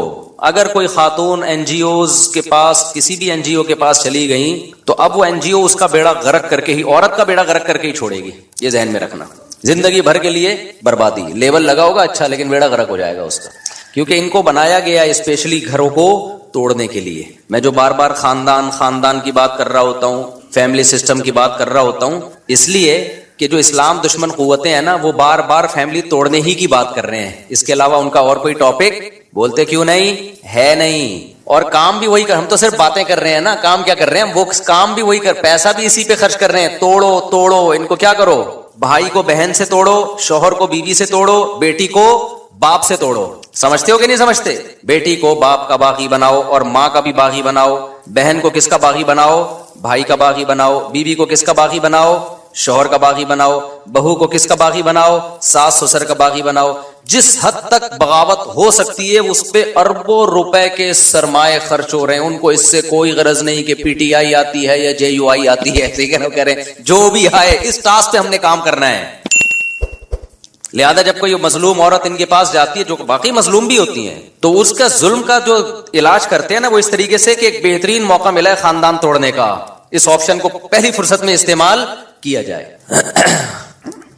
اگر کوئی خاتون این جی اوز کے پاس، کسی بھی این جی او کے پاس چلی گئی، تو اب وہ این جی او اس کا بیڑا غرق کر کے ہی، عورت کا بیڑا غرق کر کے ہی چھوڑے گی. یہ ذہن میں رکھنا، زندگی بھر کے لیے بربادی. لیبل لگا ہوگا اچھا، لیکن بیڑا غرق ہو جائے گا اس کا. کیونکہ ان کو بنایا گیا اسپیشلی گھروں کو توڑنے کے لیے. میں جو بار بار خاندان کی بات کر رہا ہوتا ہوں، فیملی سسٹم کی بات کر رہا ہوتا ہوں، اس لیے کہ جو اسلام دشمن قوتیں ہیں نا، وہ بار بار فیملی توڑنے ہی کی بات کر رہے ہیں. اس کے علاوہ ان کا اور کوئی ٹاپک بولتے کیوں نہیں ہے نہیں. اور کام بھی وہی ہم تو صرف باتیں کر رہے ہیں نا، کام کیا کر رہے ہیں؟ وہ کام بھی وہی پیسہ بھی اسی پہ خرچ کر رہے ہیں. توڑو ان کو. کیا کرو؟ بھائی کو بہن سے توڑو، شوہر کو بیوی سے توڑو، بیٹی کو باپ سے توڑو. سمجھتے ہو کہ نہیں سمجھتے؟ بیٹی کو باپ کا باغی بناؤ اور ماں کا بھی باغی بناؤ. بہن کو کس کا باغی بناؤ؟ بھائی کا باغی بناؤ. بیوی کو کس کا باغی بناؤ؟ شوہر کا باغی بناؤ. بہو کو کس کا باغی بناؤ؟ ساس سسر کا باغی بناؤ. جس حد تک بغاوت ہو سکتی ہے اس پہ اربوں روپے کے سرمایہ خرچ ہو رہے ہیں. ان کو اس سے کوئی غرض نہیں کہ پی ٹی آئی آتی ہے یا جے یو آئی آتی ہے. ٹھیک ہے نا، کہہ رہے ہیں جو بھی آئے اس ٹاسک پہ ہم نے کام کرنا ہے. لہذا جب کوئی مظلوم عورت ان کے پاس جاتی ہے، جو باقی مظلوم بھی ہوتی ہیں، تو اس کا ظلم کا جو علاج کرتے ہیں نا، وہ اس طریقے سے کہ ایک بہترین موقع ملا ہے خاندان توڑنے کا، اس آپشن کو پہلی فرصت میں استعمال کیا جائے.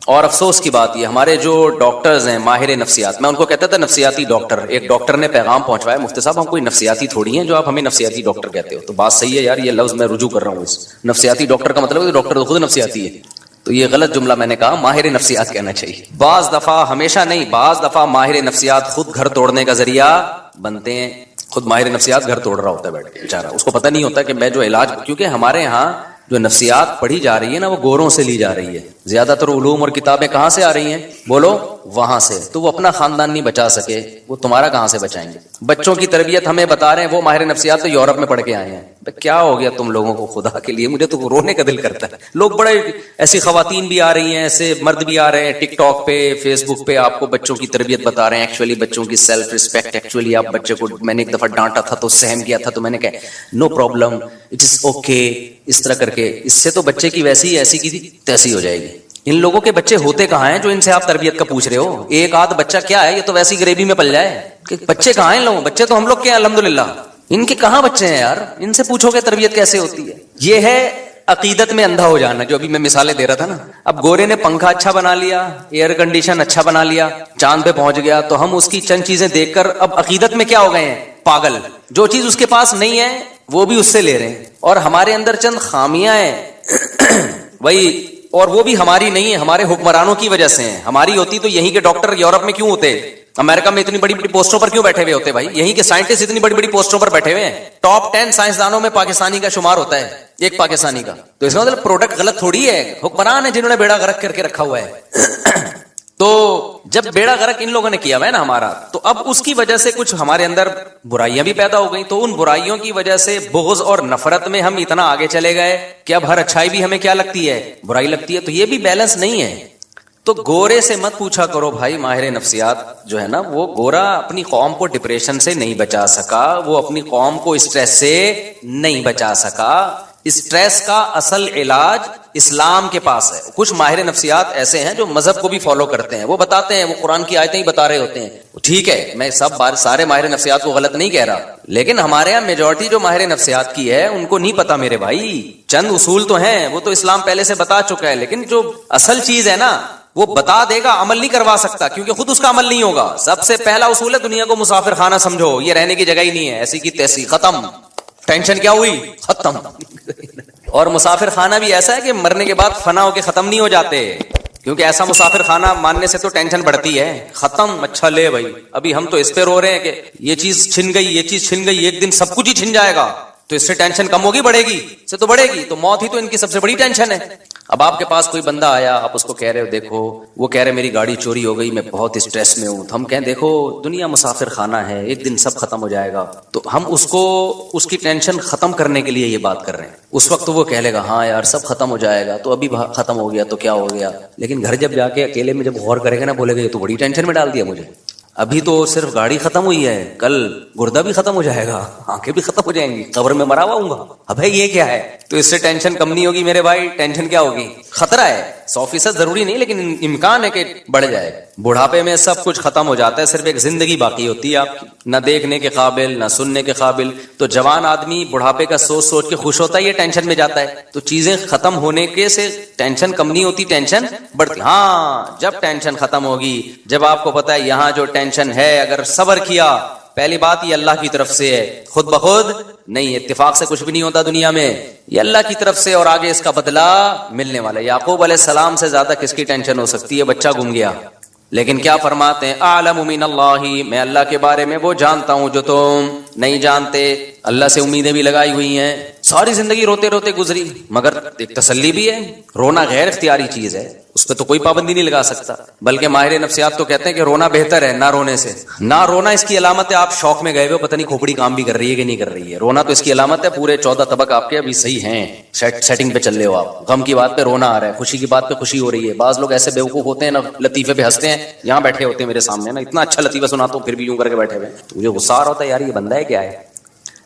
اور افسوس کی بات یہ، ہمارے جو ڈاکٹرز ہیں ماہر نفسیات، میں ان کو کہتا تھا نفسیاتی ڈاکٹر. ایک ڈاکٹر نے پیغام پہنچوایا، مفتی صاحب ہم کوئی نفسیاتی تھوڑی ہیں جو آپ ہمیں نفسیاتی ڈاکٹر کہتے ہو. تو بات صحیح ہے یار، یہ لفظ میں رجوع کر رہا ہوں. اس نفسیاتی ڈاکٹر کا مطلب ہے ڈاکٹر تو خود نفسیاتی ہے. تو یہ غلط جملہ میں نے کہا، ماہر نفسیات کہنا چاہیے. بعض دفعہ، ہمیشہ نہیں، بعض دفعہ ماہر نفسیات خود گھر توڑنے کا ذریعہ بنتے ہیں. خود ماہر نفسیات گھر توڑ رہا ہوتا ہے بیٹھ کے بیچارہ، اس کو پتہ نہیں ہوتا کہ میں جو علاج، کیونکہ ہمارے ہاں جو نفسیات پڑھی جا رہی ہے نا، وہ گوروں سے لی جا رہی ہے. زیادہ تر علوم اور کتابیں کہاں سے آ رہی ہیں؟ بولو، وہاں سے. تو وہ اپنا خاندان نہیں بچا سکے، وہ تمہارا کہاں سے بچائیں گے؟ بچوں کی تربیت ہمیں بتا رہے ہیں وہ ماہر نفسیات، تو یورپ میں پڑھ کے آئے ہیں. کیا ہو گیا تم لوگوں کو خدا کے لیے؟ مجھے تو رونے کا دل کرتا ہے. لوگ بڑے ایسی خواتین بھی آ رہی ہیں، ایسے مرد بھی آ رہے ہیں ٹک ٹاک پہ، فیس بک پہ، آپ کو بچوں کی تربیت بتا رہے ہیں. ایکچولی بچوں کی سیلف ریسپیکٹ، ایکچولی آپ بچے کو، میں نے ایک دفعہ ڈانٹا تھا تو سہم کیا تھا، تو میں نے کہا no problem, it is okay, اس طرح کر کے. اس سے تو بچے کی ویسی ایسی کی تیسی ہو جائے گی. ان لوگوں کے بچے ہوتے کہاں ہیں جو ان سے آپ تربیت کا پوچھ رہے ہو؟ ایک آدھ بچہ کیا ہے، یہ تو ویسی گریوی میں پل جائے. کہ بچے کہاں ہیں ان لوگوں؟ بچے تو ہم لوگ کے ہیں الحمدللہ. ان کے کہاں بچے ہیں یار؟ ان سے پوچھو کہ تربیت کیسے ہوتی ہے. یہ ہے عقیدت میں اندھا ہو جانا، جو ابھی میں مثالیں دے رہا تھا نا. اب گورے نے پنکھا اچھا بنا لیا، ایئر کنڈیشن اچھا بنا لیا، چاند پہ پہنچ گیا، تو ہم اس کی چند چیزیں دیکھ کر اب عقیدت میں کیا ہو گئے ہیں؟ پاگل. جو چیز اس کے پاس نہیں ہے وہ بھی اس سے لے رہے ہیں. اور ہمارے اندر چند خامیاں ہیں وہی، اور وہ بھی ہماری نہیں ہے، ہمارے حکمرانوں کی وجہ سے ہیں. ہماری ہوتی تو یہیں کے ڈاکٹر یورپ میں کیوں ہوتے؟ امریکہ میں اتنی بڑی بڑی پوسٹوں پر کیوں بیٹھے ہوئے ہوتے بھائی؟ یہیں کے سائنٹسٹ اتنی بڑی بڑی پوسٹوں پر بیٹھے ہوئے ہیں. ٹاپ 10 سائنسدانوں میں پاکستانی کا شمار ہوتا ہے، ایک پاکستانی کا. تو اس کا مطلب پروڈکٹ غلط تھوڑی ہے، حکمران ہے جنہوں نے بیڑا غرق کر کے رکھا ہوا ہے. تو جب بیڑا غرق ان لوگوں نے کیا ہوا ہے نا ہمارا، تو اب اس کی وجہ سے کچھ ہمارے اندر برائیاں بھی پیدا ہو گئی. تو ان برائیوں کی وجہ سے بغض اور نفرت میں ہم اتنا آگے چلے گئے کہ اب ہر اچھائی بھی ہمیں کیا لگتی ہے؟ برائی لگتی ہے. تو یہ بھی بیلنس نہیں ہے. تو گورے سے مت پوچھا کرو بھائی. ماہر نفسیات جو ہے نا وہ گورا اپنی قوم کو ڈپریشن سے نہیں بچا سکا, وہ اپنی قوم کو اسٹریس سے نہیں بچا سکا. اسٹریس کا اصل علاج اسلام کے پاس ہے. کچھ ماہر نفسیات ایسے ہیں جو مذہب کو بھی فالو کرتے ہیں, وہ بتاتے ہیں, وہ قرآن کی آیتیں ہی بتا رہے ہوتے ہیں. ٹھیک ہے, میں سارے ماہر نفسیات کو غلط نہیں کہہ رہا, لیکن ہمارے یہاں میجورٹی جو ماہر نفسیات کی ہے ان کو نہیں پتا میرے بھائی. چند اصول تو ہیں, وہ تو اسلام پہلے سے بتا چکا ہے, لیکن جو اصل چیز ہے نا وہ بتا دے گا, عمل نہیں کروا سکتا کیونکہ خود اس کا عمل نہیں ہوگا. سب سے پہلا اصول ہے دنیا کو مسافر خانہ سمجھو, یہ رہنے کی جگہ ہی نہیں ہے, ایسی کی تیسی, ختم. ٹینشن کیا ہوئی, ختم. اور مسافر خانہ بھی ایسا ہے کہ مرنے کے بعد فنا ہو کے ختم نہیں ہو جاتے, کیونکہ ایسا مسافر خانہ ماننے سے تو ٹینشن بڑھتی ہے. ختم, اچھا لے بھائی, ابھی ہم تو اس پہ رو رہے ہیں کہ یہ چیز چھن گئی, یہ چیز چھن گئی, ایک دن سب کچھ ہی چھن جائے گا, تو اس سے ٹینشن کم ہوگی بڑھے گی؟ سے تو بڑھے گی. تو موت ہی تو ان کی سب سے بڑی ٹینشن ہے. اب آپ کے پاس کوئی بندہ آیا, آپ اس کو کہہ رہے ہو دیکھو, وہ کہہ رہے میری گاڑی چوری ہو گئی, میں بہت اسٹریس میں ہوں. تو ہم کہیں دیکھو دنیا مسافر خانہ ہے, ایک دن سب ختم ہو جائے گا. تو ہم اس کو اس کی ٹینشن ختم کرنے کے لیے یہ بات کر رہے ہیں. اس وقت وہ کہہ لے گا ہاں یار سب ختم ہو جائے گا, تو ابھی ختم ہو گیا تو کیا ہو گیا, لیکن گھر جب جا کے اکیلے میں جب غور کرے گا نا, بولے گا یہ تو بڑی ٹینشن میں ڈال دیا مجھے. ابھی تو صرف گاڑی ختم ہوئی ہے, کل گردہ بھی ختم ہو جائے گا, آنکھیں بھی ختم ہو جائیں گی, قبر میں مرا ہوا ہوں گا. ابے یہ کیا ہے؟ تو اس سے ٹینشن کم نہیں ہوگی میرے بھائی. ٹینشن کیا ہوگی؟ خطرہ ہے. 100% ضروری نہیں, لیکن امکان ہے کہ بڑھ جائے. بڑھاپے میں سب کچھ ختم ہو جاتا ہے, صرف ایک زندگی باقی ہوتی ہے آپ کی, نہ دیکھنے کے قابل نہ سننے کے قابل. تو جوان آدمی بڑھاپے کا سوچ سوچ کے خوش ہوتا ہے, یہ ٹینشن میں جاتا ہے. تو چیزیں ختم ہونے کے سے ٹینشن کم نہیں ہوتی, ٹینشن بڑھتی. ہاں جب ٹینشن ختم ہوگی, جب آپ کو پتا ہے یہاں جو ٹینشن ہے اگر صبر کیا, پہلی بات یہ اللہ کی طرف سے ہے, خود بخود نہیں, اتفاق سے کچھ بھی نہیں ہوتا دنیا میں, یہ اللہ کی طرف سے, اور آگے اس کا بدلہ ملنے والا ہے. یعقوب علیہ السلام سے زیادہ کس کی ٹینشن ہو سکتی ہے؟ بچہ گم گیا, لیکن کیا فرماتے ہیں, اعلم من اللہ, میں اللہ کے بارے میں وہ جانتا ہوں جو تم نہیں جانتے. اللہ سے امیدیں بھی لگائی ہوئی ہیں, ساری زندگی روتے روتے گزری, مگر ایک تسلی بھی ہے. رونا غیر اختیاری چیز ہے, اس پہ تو کوئی پابندی نہیں لگا سکتا. بلکہ ماہر نفسیات تو کہتے ہیں کہ رونا بہتر ہے نہ رونے سے. نہ رونا اس کی علامت ہے آپ شوق میں گئے ہوئے, پتہ نہیں کھوپڑی کام بھی کر رہی ہے کہ نہیں کر رہی ہے. رونا تو اس کی علامت ہے پورے 14 طبق آپ کے ابھی صحیح ہیں, سیٹنگ پہ چل رہے ہو آپ. غم کی بات پہ رونا آ رہا ہے, خوشی کی بات پہ خوشی ہو رہی ہے. بعض لوگ ایسے بیوقوف ہوتے ہیں نا, لطیفے پہ ہنستے ہیں, یہاں بیٹھے ہوتے ہیں میرے سامنے نا, اتنا اچھا لطیفہ سناتا ہوں پھر بھی یوں کر کے بیٹھے ہوئے. مجھے غصہ آ رہا ہوتا ہے یار یہ بندہ ہے کیا ہے.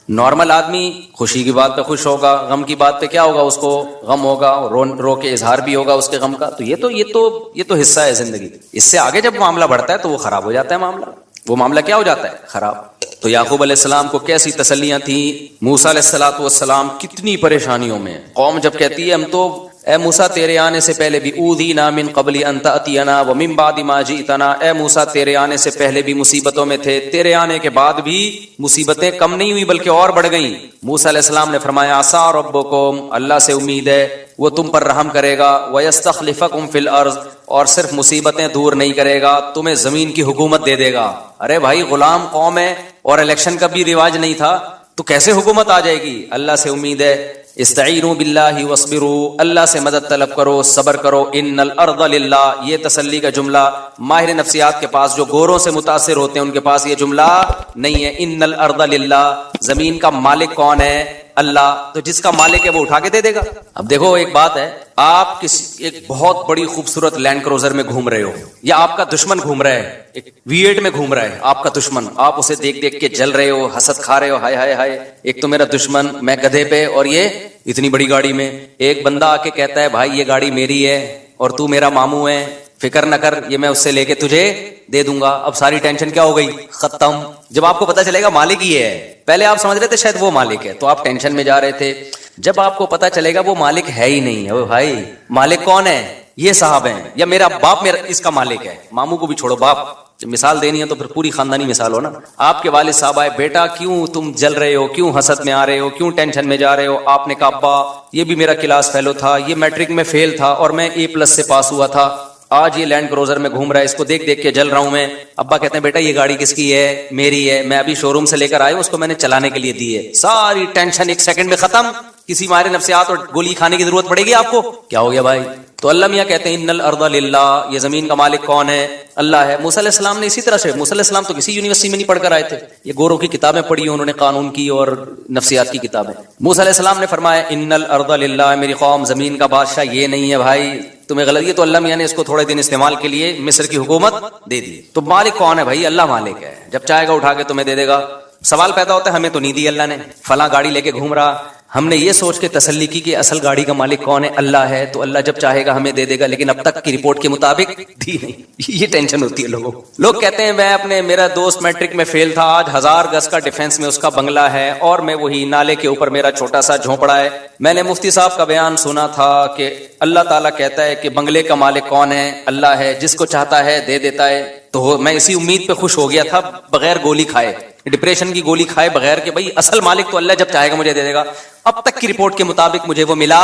نارمل آدمی خوشی کی بات پہ خوش ہوگا, غم کی بات پہ کیا ہوگا, اس کو غم ہوگا, رو کے اظہار بھی ہوگا اس کے غم کا. تو یہ تو حصہ ہے زندگی. اس سے آگے جب معاملہ بڑھتا ہے تو وہ خراب ہو جاتا ہے معاملہ. وہ معاملہ کیا ہو جاتا ہے؟ خراب. تو یعقوب علیہ السلام کو کیسی تسلیاں تھیں. موسیٰ علیہ الصلوۃ والسلام کتنی پریشانیوں میں. قوم جب کہتی ہے ہم تو اے موسیٰ تیرے آنے سے پہلے بھی اوذینا من قبل ان تأتینا ومن بعد ما جئتنا, اے موسیٰ تیرے آنے سے پہلے بھی مصیبتوں میں تھے, تیرے آنے کے بعد بھی مصیبتیں کم نہیں ہوئی بلکہ اور بڑھ گئیں. موسیٰ علیہ السلام نے فرمایا عسیٰ ربکم, اللہ سے امید ہے وہ تم پر رحم کرے گا, ویستخلفکم فی الارض, اور صرف مصیبتیں دور نہیں کرے گا, تمہیں زمین کی حکومت دے دے گا. ارے بھائی غلام قوم ہے اور الیکشن کا بھی رواج نہیں تھا, تو کیسے حکومت آ جائے گی؟ اللہ سے امید ہے. استعینوا باللہ واصبروا, اللہ سے مدد طلب کرو, صبر کرو. ان الارض للہ, یہ تسلی کا جملہ ماہر نفسیات کے پاس جو گوروں سے متاثر ہوتے ہیں ان کے پاس یہ جملہ نہیں ہے. ان الارض للہ, زمین کا مالک کون ہے؟ اللہ. تو جس کا مالک ہے وہ اٹھا کے دے دے گا. اب دیکھو ایک بات ہے, آپ ایک بہت بڑی خوبصورت لینڈ کروزر میں گھوم رہے ہو, یا آپ کا دشمن گھوم رہا ہے, ایک V8 میں گھوم رہا ہے آپ کا دشمن, آپ اسے دیکھ دیکھ کے جل رہے ہو, حسد کھا رہے ہو, ہائے ہائے ہائے ایک تو میرا دشمن, میں گدھے پہ اور یہ اتنی بڑی گاڑی میں. ایک بندہ آ کے کہتا ہے بھائی یہ گاڑی میری ہے اور تو میرا ماموں ہے, فکر نہ کر, یہ میں اس سے لے کے تجھے دے دوں گا. اب ساری ٹینشن کیا ہو گئی؟ ختم. جب آپ کو پتا چلے گا مالک یہ ہے, پہلے آپ سمجھ رہے تھے شاید وہ مالک ہے تو آپ ٹینشن میں جا رہے تھے, جب آپ کو پتا چلے گا وہ مالک ہے ہی نہیں ہے, بھائی مالک کون ہے؟ یہ صاحب ہیں, یا میرا باپ میرا اس کا مالک ہے. ماموں کو بھی چھوڑو, باپ جب مثال دینی ہے تو پھر پوری خاندانی مثال ہو نا. آپ کے والد صاحب آئے, بیٹا کیوں تم جل رہے ہو, کیوں حسد میں آ رہے ہو, کیوں ٹینشن میں جا رہے ہو؟ آپ نے کہا ابا یہ بھی میرا کلاس فیلو تھا, یہ میٹرک میں فیل تھا اور میں A+ سے پاس ہوا تھا, آج یہ لینڈ کروزر میں گھوم رہا ہے, اس کو دیکھ دیکھ کے جل رہا ہوں میں. ابا کہتے ہیں بیٹا یہ گاڑی کس کی ہے؟ میری ہے, میں ابھی شو روم سے لے کر آیا ہوں, اس کو میں نے چلانے کے لیے دی ہے. ساری ٹینشن ایک سیکنڈ میں ختم. کسی ماہر نفسیات اور گولی کھانے کی ضرورت پڑے گی آپ کو؟ کیا ہو گیا بھائی؟ تو اللہ میاں کہتے ہیں ان الارض للہ, یہ زمین کا مالک کون ہے؟ اللہ ہے. موسیٰ علیہ السلام نے اسی طرح سے, موسیٰ علیہ السلام تو کسی یونیورسٹی میں نہیں پڑھ کر آئے تھے, یہ گوروں کی کتابیں پڑھی, انہوں نے قانون کی اور نفسیات کی کتابیں. موسیٰ علیہ السلام نے فرمایا ان الارض للہ, میری قوم زمین کا بادشاہ یہ نہیں ہے بھائی, تمہیں غلط, یہ تو اللہ میاں نے اس کو تھوڑے دن استعمال کے لیے مصر کی حکومت دے دی. تو مالک کون ہے بھائی؟ اللہ مالک ہے, جب چاہے گا اٹھا کے تمہیں دے دے گا. سوال پیدا ہوتا ہے ہمیں تو نہیں دی اللہ نے, فلاں گاڑی لے کے گھوم رہا, ہم نے یہ سوچ کے تسلی کی کہ اصل گاڑی کا مالک کون ہے؟ اللہ ہے, تو اللہ جب چاہے گا ہمیں دے دے گا, لیکن اب تک کی رپورٹ کے مطابق دی نہیں. یہ ٹینشن ہوتی ہے لوگوں کو. لوگ کہتے ہیں میرا دوست میٹرک میں فیل تھا, آج 1000 گز کا ڈیفنس میں اس کا بنگلہ ہے, اور میں وہی نالے کے اوپر میرا چھوٹا سا جھونپڑا ہے. میں نے مفتی صاحب کا بیان سنا تھا کہ اللہ تعالیٰ کہتا ہے کہ بنگلے کا مالک کون ہے؟ اللہ ہے, جس کو چاہتا ہے دے دیتا ہے. تو میں اسی امید پہ خوش ہو گیا تھا, بغیر گولی کھائے, ڈپریشن کی گولی کھائے بغیر, کہ بھائی اصل مالک تو اللہ, جب چاہے گا مجھے دے دے گا. اب تک کی رپورٹ کے مطابق مجھے وہ ملا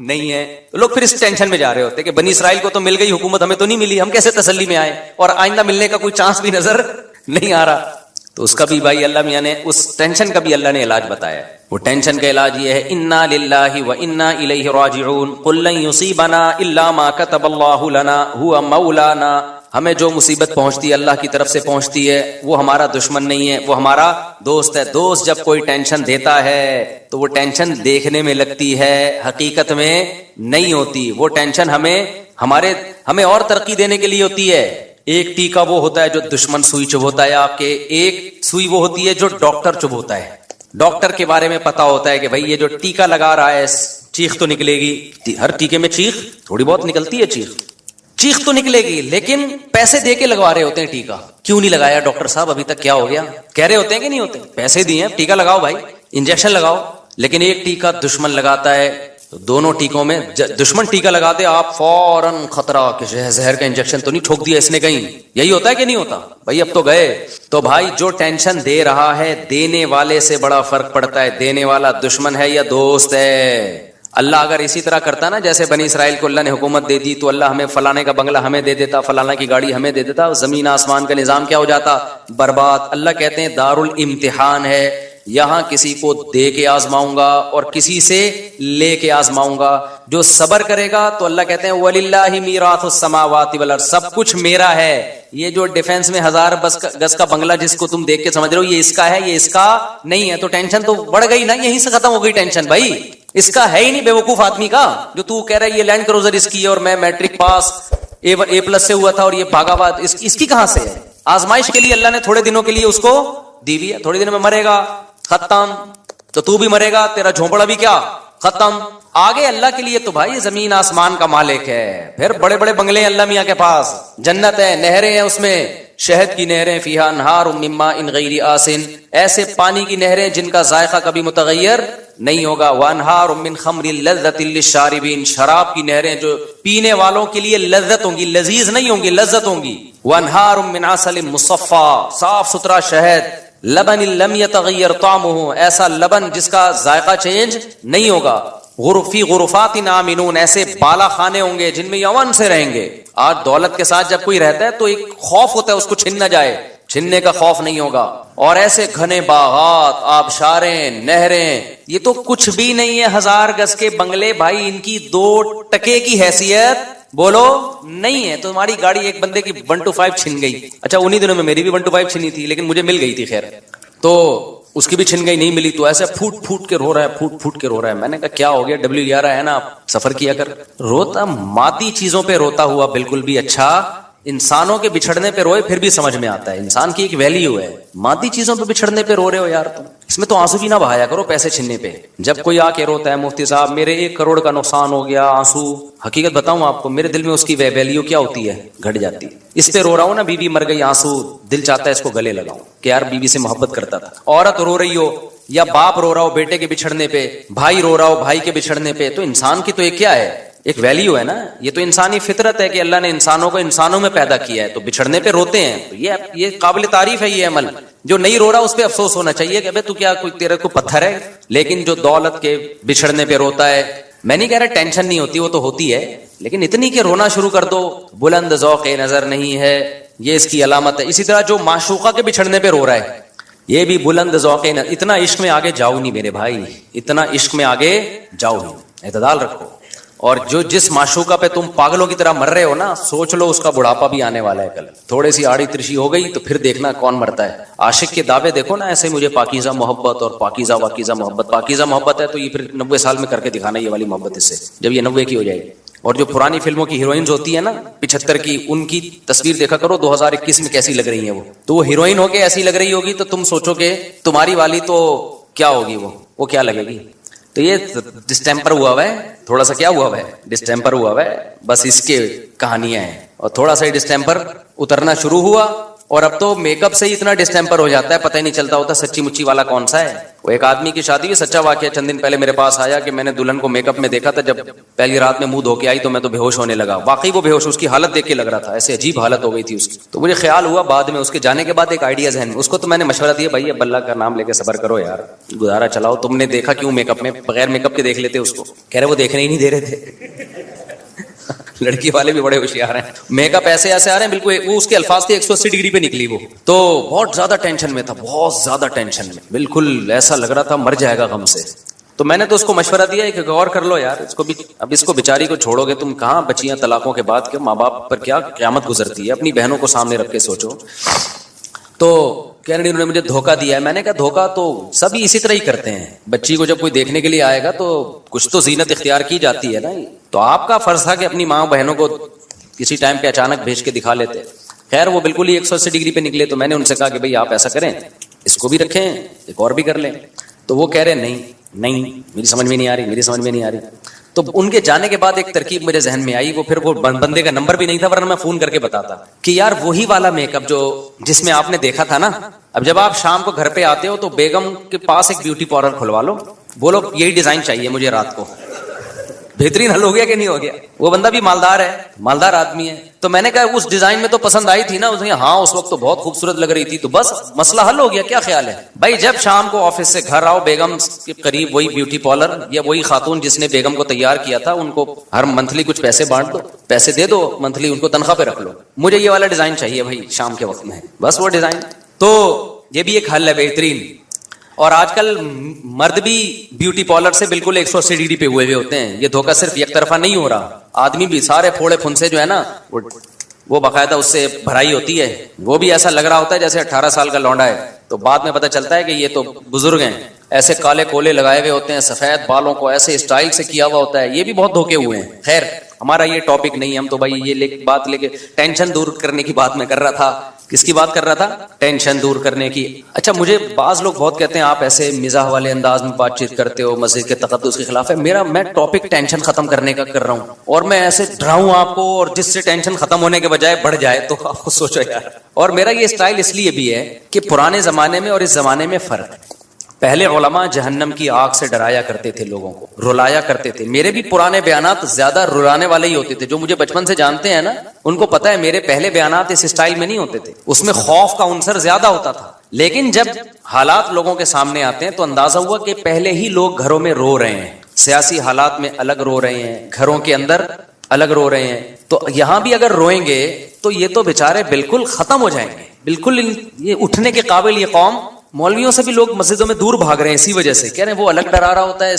نہیں ہے. لوگ پھر اس ٹینشن میں جا رہے ہوتے کہ بنی اسرائیل کو تو مل گئی حکومت, ہمیں تو نہیں ملی, ہم کیسے تسلی میں آئے, اور آئندہ ملنے کا کوئی چانس بھی نظر نہیں آ رہا. تو اس کا بھی بھائی اللہ میاں نے, اس ٹینشن کا بھی اللہ نے علاج بتایا. وہ ٹینشن کا علاج یہ ہے, انا للہ و انا الیہ راجعون قل لن یصیبنا الا ما کتب اللہ لنا هو مولانا. ہمیں جو مصیبت پہنچتی ہے اللہ کی طرف سے پہنچتی ہے, وہ ہمارا دشمن نہیں ہے, وہ ہمارا دوست ہے. دوست جب کوئی ٹینشن دیتا ہے تو وہ ٹینشن دیکھنے میں لگتی ہے, حقیقت میں نہیں ہوتی. وہ ٹینشن ہمیں اور ترقی دینے کے لیے ہوتی ہے. ایک ٹیکا وہ ہوتا ہے جو دشمن سوئی چبھوتا ہے آپ کے, ایک سوئی وہ ہوتی ہے جو ڈاکٹر چبھوتا ہے. ڈاکٹر کے بارے میں پتا ہوتا ہے کہ بھائی یہ جو ٹیکا لگا رہا ہے چیخ تو نکلے گی, ہر ٹیکے میں چیخ تھوڑی بہت نکلتی ہے, چیخ تو نکلے گی, لیکن پیسے دے کے لگوا رہے ہوتے ہیں ٹیکا. کیوں نہیں لگایا ڈاکٹر صاحب ابھی تک, کیا ہو گیا؟ کہہ رہے ہوتے ہیں کہ نہیں ہوتے, پیسے دیے ٹیکا لگاؤ بھائی, انجیکشن لگاؤ. لیکن ایک ٹیکا دشمن لگاتا ہے, تو دونوں ٹیکوں میں دشمن ٹیکا لگاتے آپ فوراً خطرہ کہ زہر کا انجیکشن تو نہیں ٹھوک دیا اس نے کہیں. یہی ہوتا ہے کہ نہیں ہوتا بھائی؟ اب تو گئے. تو بھائی جو ٹینشن دے رہا ہے, دینے والے سے بڑا فرق پڑتا ہے, دینے والا دشمن ہے یا دوست ہے. اللہ اگر اسی طرح کرتا نا جیسے بنی اسرائیل کو اللہ نے حکومت دے دی, تو اللہ ہمیں فلانے کا بنگلہ ہمیں دے دیتا, فلانا کی گاڑی ہمیں دے دیتا, زمین آسمان کا نظام کیا ہو جاتا؟ برباد. اللہ کہتے ہیں دار الامتحان ہے, یہاں کسی کو دے کے آزماؤں گا اور کسی سے لے کے آزماؤں گا. جو صبر کرے گا تو اللہ کہتے ہیں وَلِلَّهِ مِيرَاثُ السَّمَاوَاتِ وَالْأَرْضِ, سب کچھ میرا ہے. یہ جو ڈیفنس میں 1000 گز کا بنگلہ جس کو تم دیکھ کے سمجھ رہے ہو یہ اس کا ہے, یہ اس کا نہیں ہے, تو ٹینشن تو بڑھ گئی نا, یہیں سے ختم ہو گئی ٹینشن. بھائی اس کا ہے ہی نہیں, بیوقوف آدمی کا, جو تو کہہ رہا ہے یہ لینڈ کروزر اس کی ہے اور میں میٹرک پاس A+ سے ہوا تھا اور یہ بھاگا بات اس کی کہاں سے ہے؟ آزمائش کے لیے اللہ نے تھوڑے دنوں کے لیے اس کو دی ہوئی ہے. تھوڑے دنوں میں مرے گا, ختم. تو تو بھی مرے گا, تیرا جھونپڑا بھی کیا ختم. آگے اللہ کے لیے تو بھائی زمین آسمان کا مالک ہے. پھر بڑے بڑے بنگلے ہیں اللہ میاں کے پاس, جنت ہے, نہریں ہیں اس میں, شہد کی نہریں, فیہا انہار من ماء غیر آسن, ایسے پانی کی نہریں جن کا ذائقہ کبھی متغیر نہیں ہوگا. وانہار من خمر لذۃ للشاربین, شراب کی نہریں جو پینے والوں کے لیے لذت ہوں گی, لذیذ نہیں ہوں گی, لذت ہوں گی. وانہار من عسل مصفا, صاف ستھرا شہد. لبن لم یتغیر طعمہ, ایسا لبن جس کا ذائقہ چینج نہیں ہوگا. غرفی غرفات آمنون, ایسے بالا خانے ہوں گے جن میں یہ امن سے رہیں گے. آج دولت کے ساتھ جب کوئی رہتا ہے تو ایک خوف ہوتا ہے اس کو چھن نہ جائے, چھننے کا خوف نہیں ہوگا. اور ایسے گھنے باغات, آبشاریں, نہریں, یہ تو کچھ بھی نہیں ہے. 1000 گز کے بنگلے بھائی, ان کی 2 ٹکے کی حیثیت بولو نہیں ہے. تو تمہاری گاڑی ایک بندے کی 125 چھن گئی. اچھا انہی دنوں میں میری بھی 125 چھنی تھی, لیکن مجھے مل گئی تھی, خیر تو اس کی بھی چھن گئی, نہیں ملی. تو ایسے پھوٹ پھوٹ کے رو رہا ہے, پھوٹ پھوٹ کے رو رہا ہے. میں نے کہا کیا ہو گیا؟ W11 ہے نا, سفر کیا کر. روتا مادی چیزوں پہ روتا ہوا بالکل بھی اچھا, انسانوں کے بچھڑنے پہ روئے پھر بھی سمجھ میں آتا ہے. انسان کی ایک ویلیو ہے, مادی چیزوں پہ بچھڑنے پہ رو رہے ہو یار تم. اس میں تو آنسو بھی نہ بہایا کرو پیسے چھننے پہ. جب کوئی آ کے روتا ہے مفتی صاحب میرے 1 کروڑ کا نقصان ہو گیا, آنسو, حقیقت بتاؤں آپ کو, میرے دل میں اس کی ویلیو کیا ہوتی ہے؟ گھٹ جاتی ہے. اس پہ رو رہا ہوں نا, بیوی مر گئی, آنسو, دل چاہتا ہے اس کو گلے لگاؤں کہ یار بیوی سے محبت کرتا تھا. عورت رو رہی ہو, یا باپ رو رہا ہو بیٹے کے بچھڑنے پہ, بھائی رو رہا ہو بھائی کے بچھڑنے پہ, تو انسان کی تو ایک کیا ہے, ایک ویلیو ہے نا. یہ تو انسانی فطرت ہے کہ اللہ نے انسانوں کو انسانوں میں پیدا کیا ہے, تو بچھڑنے پہ روتے ہیں. تو یہ قابل تعریف ہے یہ عمل. جو نہیں رو رہا اس پہ افسوس ہونا چاہیے کہ تو کیا کوئی تیرے کو پتھر ہے. لیکن جو دولت کے بچھڑنے پہ روتا ہے, میں نہیں کہہ رہا ٹینشن نہیں ہوتی, وہ تو ہوتی ہے, لیکن اتنی کہ رونا شروع کر دو. بلند ذوق نظر نہیں ہے, یہ اس کی علامت ہے. اسی طرح جو معشوقہ کے بچھڑنے پہ رو رہا ہے, یہ بھی بلند ذوق. اتنا عشق میں آگے جاؤ نہیں میرے بھائی, اتنا عشق میں آگے جاؤ نہیں, اعتدال رکھو. اور جو جس معشوقہ پہ تم پاگلوں کی طرح مر رہے ہو نا, سوچ لو اس کا بڑھاپا بھی آنے والا ہے کل. تھوڑی سی آڑی ترشی ہو گئی تو پھر دیکھنا کون مرتا ہے. عاشق کے دعوے دیکھو نا, ایسے مجھے پاکیزہ محبت اور پاکیزہ واکیزہ محبت. پاکیزہ محبت ہے تو یہ پھر 90 سال میں کر کے دکھانا یہ والی محبت اس سے, جب یہ 90 کی ہو جائے گی. اور جو پرانی فلموں کی ہیروئنز ہوتی ہیں نا 75 کی، ان کی تصویر دیکھا کرو 2021 میں کیسی لگ رہی ہیں تو وہ ہیروئن ہو کے ایسی لگ رہی ہوگی تو تم سوچو کہ تمہاری والی تو کیا ہوگی، وہ کیا لگے گی. تو یہ ڈسٹیمپر ہوا ہے، تھوڑا سا کیا ہوا ہے، ڈسٹیمپر ہوا ہے، بس اس کے کہانیاں ہیں. اور تھوڑا سا ڈسٹیمپر اترنا شروع ہوا، اور اب تو میک اپ سے ہی اتنا ڈسٹیمپر ہو جاتا ہے پتہ ہی نہیں چلتا ہوتا سچی مچی والا کون سا ہے. وہ ایک آدمی کی شادی ہے، سچا واقعہ، چند دن پہلے میرے پاس آیا کہ میں نے دلہن کو میک اپ میں دیکھا تھا، جب پہلی رات میں منہ دھو کے آئی تو میں تو بے ہوش ہونے لگا. واقعی وہ بے ہوش، اس کی حالت دیکھ کے لگ رہا تھا ایسے عجیب حالت ہو گئی تھی اس کی. تو مجھے خیال ہوا بعد میں، اس کے جانے کے بعد ایک آئیڈیا ذہن میں، اس کو تو میں نے مشورہ دیا بھائی اب اللہ کا نام لے کے صبر کرو یار، گزارا چلاؤ. تم نے دیکھا کیوں میک اپ میں، بغیر میک اپ کے دیکھ لیتے اس کو. کہہ رہے وہ دیکھنے ہی نہیں دے رہے تھے. لڑکی والے بھی بڑے ہوشیار ہیں، میک اپ ایسے ایسے آ رہے ہیں بالکل، وہ اس کے الفاظ تھے 180 ڈگری پہ نکلی وہ. تو بہت زیادہ ٹینشن میں تھا، بہت زیادہ ٹینشن میں، بالکل ایسا لگ رہا تھا مر جائے گا غم سے. تو میں نے تو اس کو مشورہ دیا کہ غور کر لو یار، اس کو بھی، اب اس کو بیچاری کو چھوڑو گے تم کہاں بچیاں طلاقوں کے بعد کے ماں باپ پر کیا قیامت گزرتی ہے، اپنی بہنوں کو سامنے رکھ کے سوچو. تو کہنے انہوں نے مجھے دھوکہ دیا ہے. میں نے کہا دھوکہ تو سبھی اسی طرح ہی کرتے ہیں، بچی کو جب کوئی دیکھنے کے لیے آئے گا تو کچھ تو زینت اختیار کی جاتی ہے نا. تو آپ کا فرض تھا کہ اپنی ماں بہنوں کو کسی ٹائم پہ اچانک بھیج کے دکھا لیتے. خیر وہ بالکل ہی 180 ڈگری پہ نکلے. تو میں نے ان سے کہا کہ بھئی آپ ایسا کریں، اس کو بھی رکھیں ایک اور بھی کر لیں. تو وہ کہہ رہے نہیں میری سمجھ میں نہیں آ رہی. تو ان کے جانے کے بعد ایک ترکیب میرے ذہن میں آئی. وہ پھر وہ بندے کا نمبر بھی نہیں تھا ورنہ میں فون کر کے بتاتا کہ یار وہی والا میک اپ جو جس میں آپ نے دیکھا تھا نا، اب جب آپ شام کو گھر پہ آتے ہو تو بیگم کے پاس ایک بیوٹی پارلر کھلوا لو، بولو یہی ڈیزائن چاہیے مجھے رات کو. بہترین حل ہو گیا کہ نہیں ہو گیا؟ وہ بندہ بھی مالدار ہے، مالدار آدمی ہے. تو میں نے کہا اس ڈیزائن میں تو پسند آئی تھی نا اسے، ہاں اس وقت تو بہت خوبصورت لگ رہی تھی، تو بس مسئلہ حل ہو گیا. کیا خیال ہے بھائی؟ جب شام کو آفس سے گھر آؤ، بیگم کے قریب وہی بیوٹی پارلر یا وہی خاتون جس نے بیگم کو تیار کیا تھا، ان کو ہر منتھلی کچھ پیسے بانٹ دو، پیسے دے دو منتھلی، ان کو تنخواہ پہ رکھ لو، مجھے یہ والا ڈیزائن چاہیے بھائی شام کے وقت میں، بس وہ ڈیزائن. تو یہ بھی ایک حل ہے بہترین. اور آج کل مرد بھی بیوٹی پارلر سے بالکل 180 ڈگری پہ ہوئے ہوتے ہیں. یہ دھوکہ صرف ایک طرفہ نہیں ہو رہا، آدمی بھی سارے پھوڑے پھنسے جو ہے نا وہ باقاعدہ اس سے بھرائی ہوتی ہے. وہ بھی ایسا لگ رہا ہوتا ہے جیسے 18 سال کا لونڈا ہے، تو بعد میں پتہ چلتا ہے کہ یہ تو بزرگ ہیں. ایسے کالے کولے لگائے ہوئے ہوتے ہیں، سفید بالوں کو ایسے اسٹائل سے کیا ہوا ہوتا ہے. یہ بھی بہت دھوکے ہوئے ہیں. خیر ہمارا یہ ٹاپک نہیں، ہم تو بھائی یہ بات لے کے ٹینشن دور کرنے کی بات میں کر رہا تھا. کس کی بات کر رہا تھا؟ ٹینشن دور کرنے کی. اچھا مجھے بعض لوگ بہت کہتے ہیں آپ ایسے مزاح والے انداز میں بات چیت کرتے ہو، مسجد کے تقدس کے خلاف ہے. میں ٹاپک ٹینشن ختم کرنے کا کر رہا ہوں، اور میں ایسے ڈراؤں آپ کو اور جس سے ٹینشن ختم ہونے کے بجائے بڑھ جائے، تو آپ کو سوچو یار. اور میرا یہ اسٹائل اس لیے بھی ہے کہ پرانے زمانے میں اور اس زمانے میں فرق ہے. پہلے علماء جہنم کی آگ سے ڈرایا کرتے تھے، لوگوں کو رلایا کرتے تھے. میرے بھی پرانے بیانات زیادہ رلانے والے ہی ہوتے تھے. جو مجھے بچپن سے جانتے ہیں نا ان کو پتہ ہے میرے پہلے بیانات اس اسٹائل میں نہیں ہوتے تھے، اس میں خوف کا عنصر زیادہ ہوتا تھا. لیکن جب حالات لوگوں کے سامنے آتے ہیں تو اندازہ ہوا کہ پہلے ہی لوگ گھروں میں رو رہے ہیں، سیاسی حالات میں الگ رو رہے ہیں، گھروں کے اندر الگ رو رہے ہیں. تو یہاں بھی اگر روئیں گے تو یہ تو بیچارے بالکل ختم ہو جائیں گے، بالکل یہ اٹھنے کے قابل یہ قوم. مولویوں سے بھی لوگ مسجدوں میں دور بھاگ رہے ہیں اسی وجہ سے. کہہ رہے ہیں وہ الگ ڈرا رہا ہوتا ہے،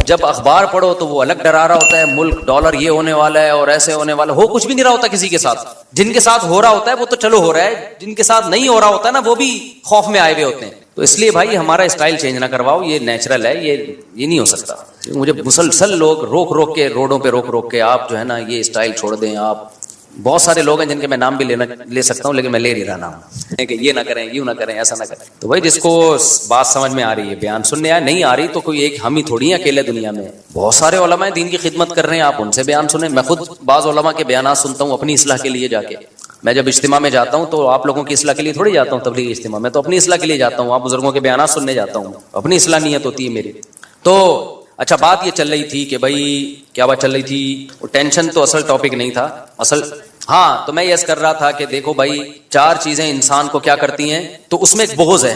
جب اخبار پڑھو تو وہ الگ ڈرا رہا ہوتا ہے، ملک ڈالر یہ ہونے والا ہے اور ایسے ہونے والا. ہو کچھ بھی نہیں رہا ہوتا کسی کے ساتھ. جن کے ساتھ ہو رہا ہوتا ہے وہ تو چلو ہو رہا ہے، جن کے ساتھ نہیں ہو رہا ہوتا ہے نا وہ بھی خوف میں آئے ہوئے ہوتے ہیں. تو اس لیے بھائی ہمارا اسٹائل چینج نہ کرواؤ، یہ نیچرل ہے، یہ نہیں ہو سکتا. مجھے مسلسل لوگ روک کے روڈوں پہ روک کے آپ جو ہے نا یہ اسٹائل چھوڑ دیں. آپ بہت سارے لوگ ہیں جن کے میں نام بھی لے سکتا ہوں لیکن میں لے نہیں رہا نام، کہ یہ نہ کریں، یوں نہ کریں، ایسا نہ کریں. تو بھائی جس کو بات سمجھ میں آ رہی ہے بیان سننے آئے، نہیں آ رہی تو کوئی ایک ہم ہی تھوڑی ہیں اکیلے دنیا میں. بہت سارے علماء دین کی خدمت کر رہے ہیں، آپ ان سے بیان سنیں. میں خود بعض علماء کے بیانات سنتا ہوں اپنی اصلاح کے لیے جا کے. میں جب اجتماع میں جاتا ہوں تو آپ لوگوں کی اصلاح کے لیے تھوڑی جاتا ہوں تبلیغی اجتماع میں، تو اپنی اصلاح کے لیے جاتا ہوں. آپ بزرگوں کے بیانات سننے جاتا ہوں، اپنی اصلاح نیت ہوتی ہے میری. تو اچھا بات یہ چل رہی تھی کہ بھائی کیا بات چل رہی تھی؟ وہ ٹینشن تو اصل ٹاپک نہیں تھا. ہاں تو میں یہ کر رہا تھا کہ دیکھو بھائی 4 چیزیں انسان کو کیا کرتی ہیں، تو اس میں ایک بغض ہے.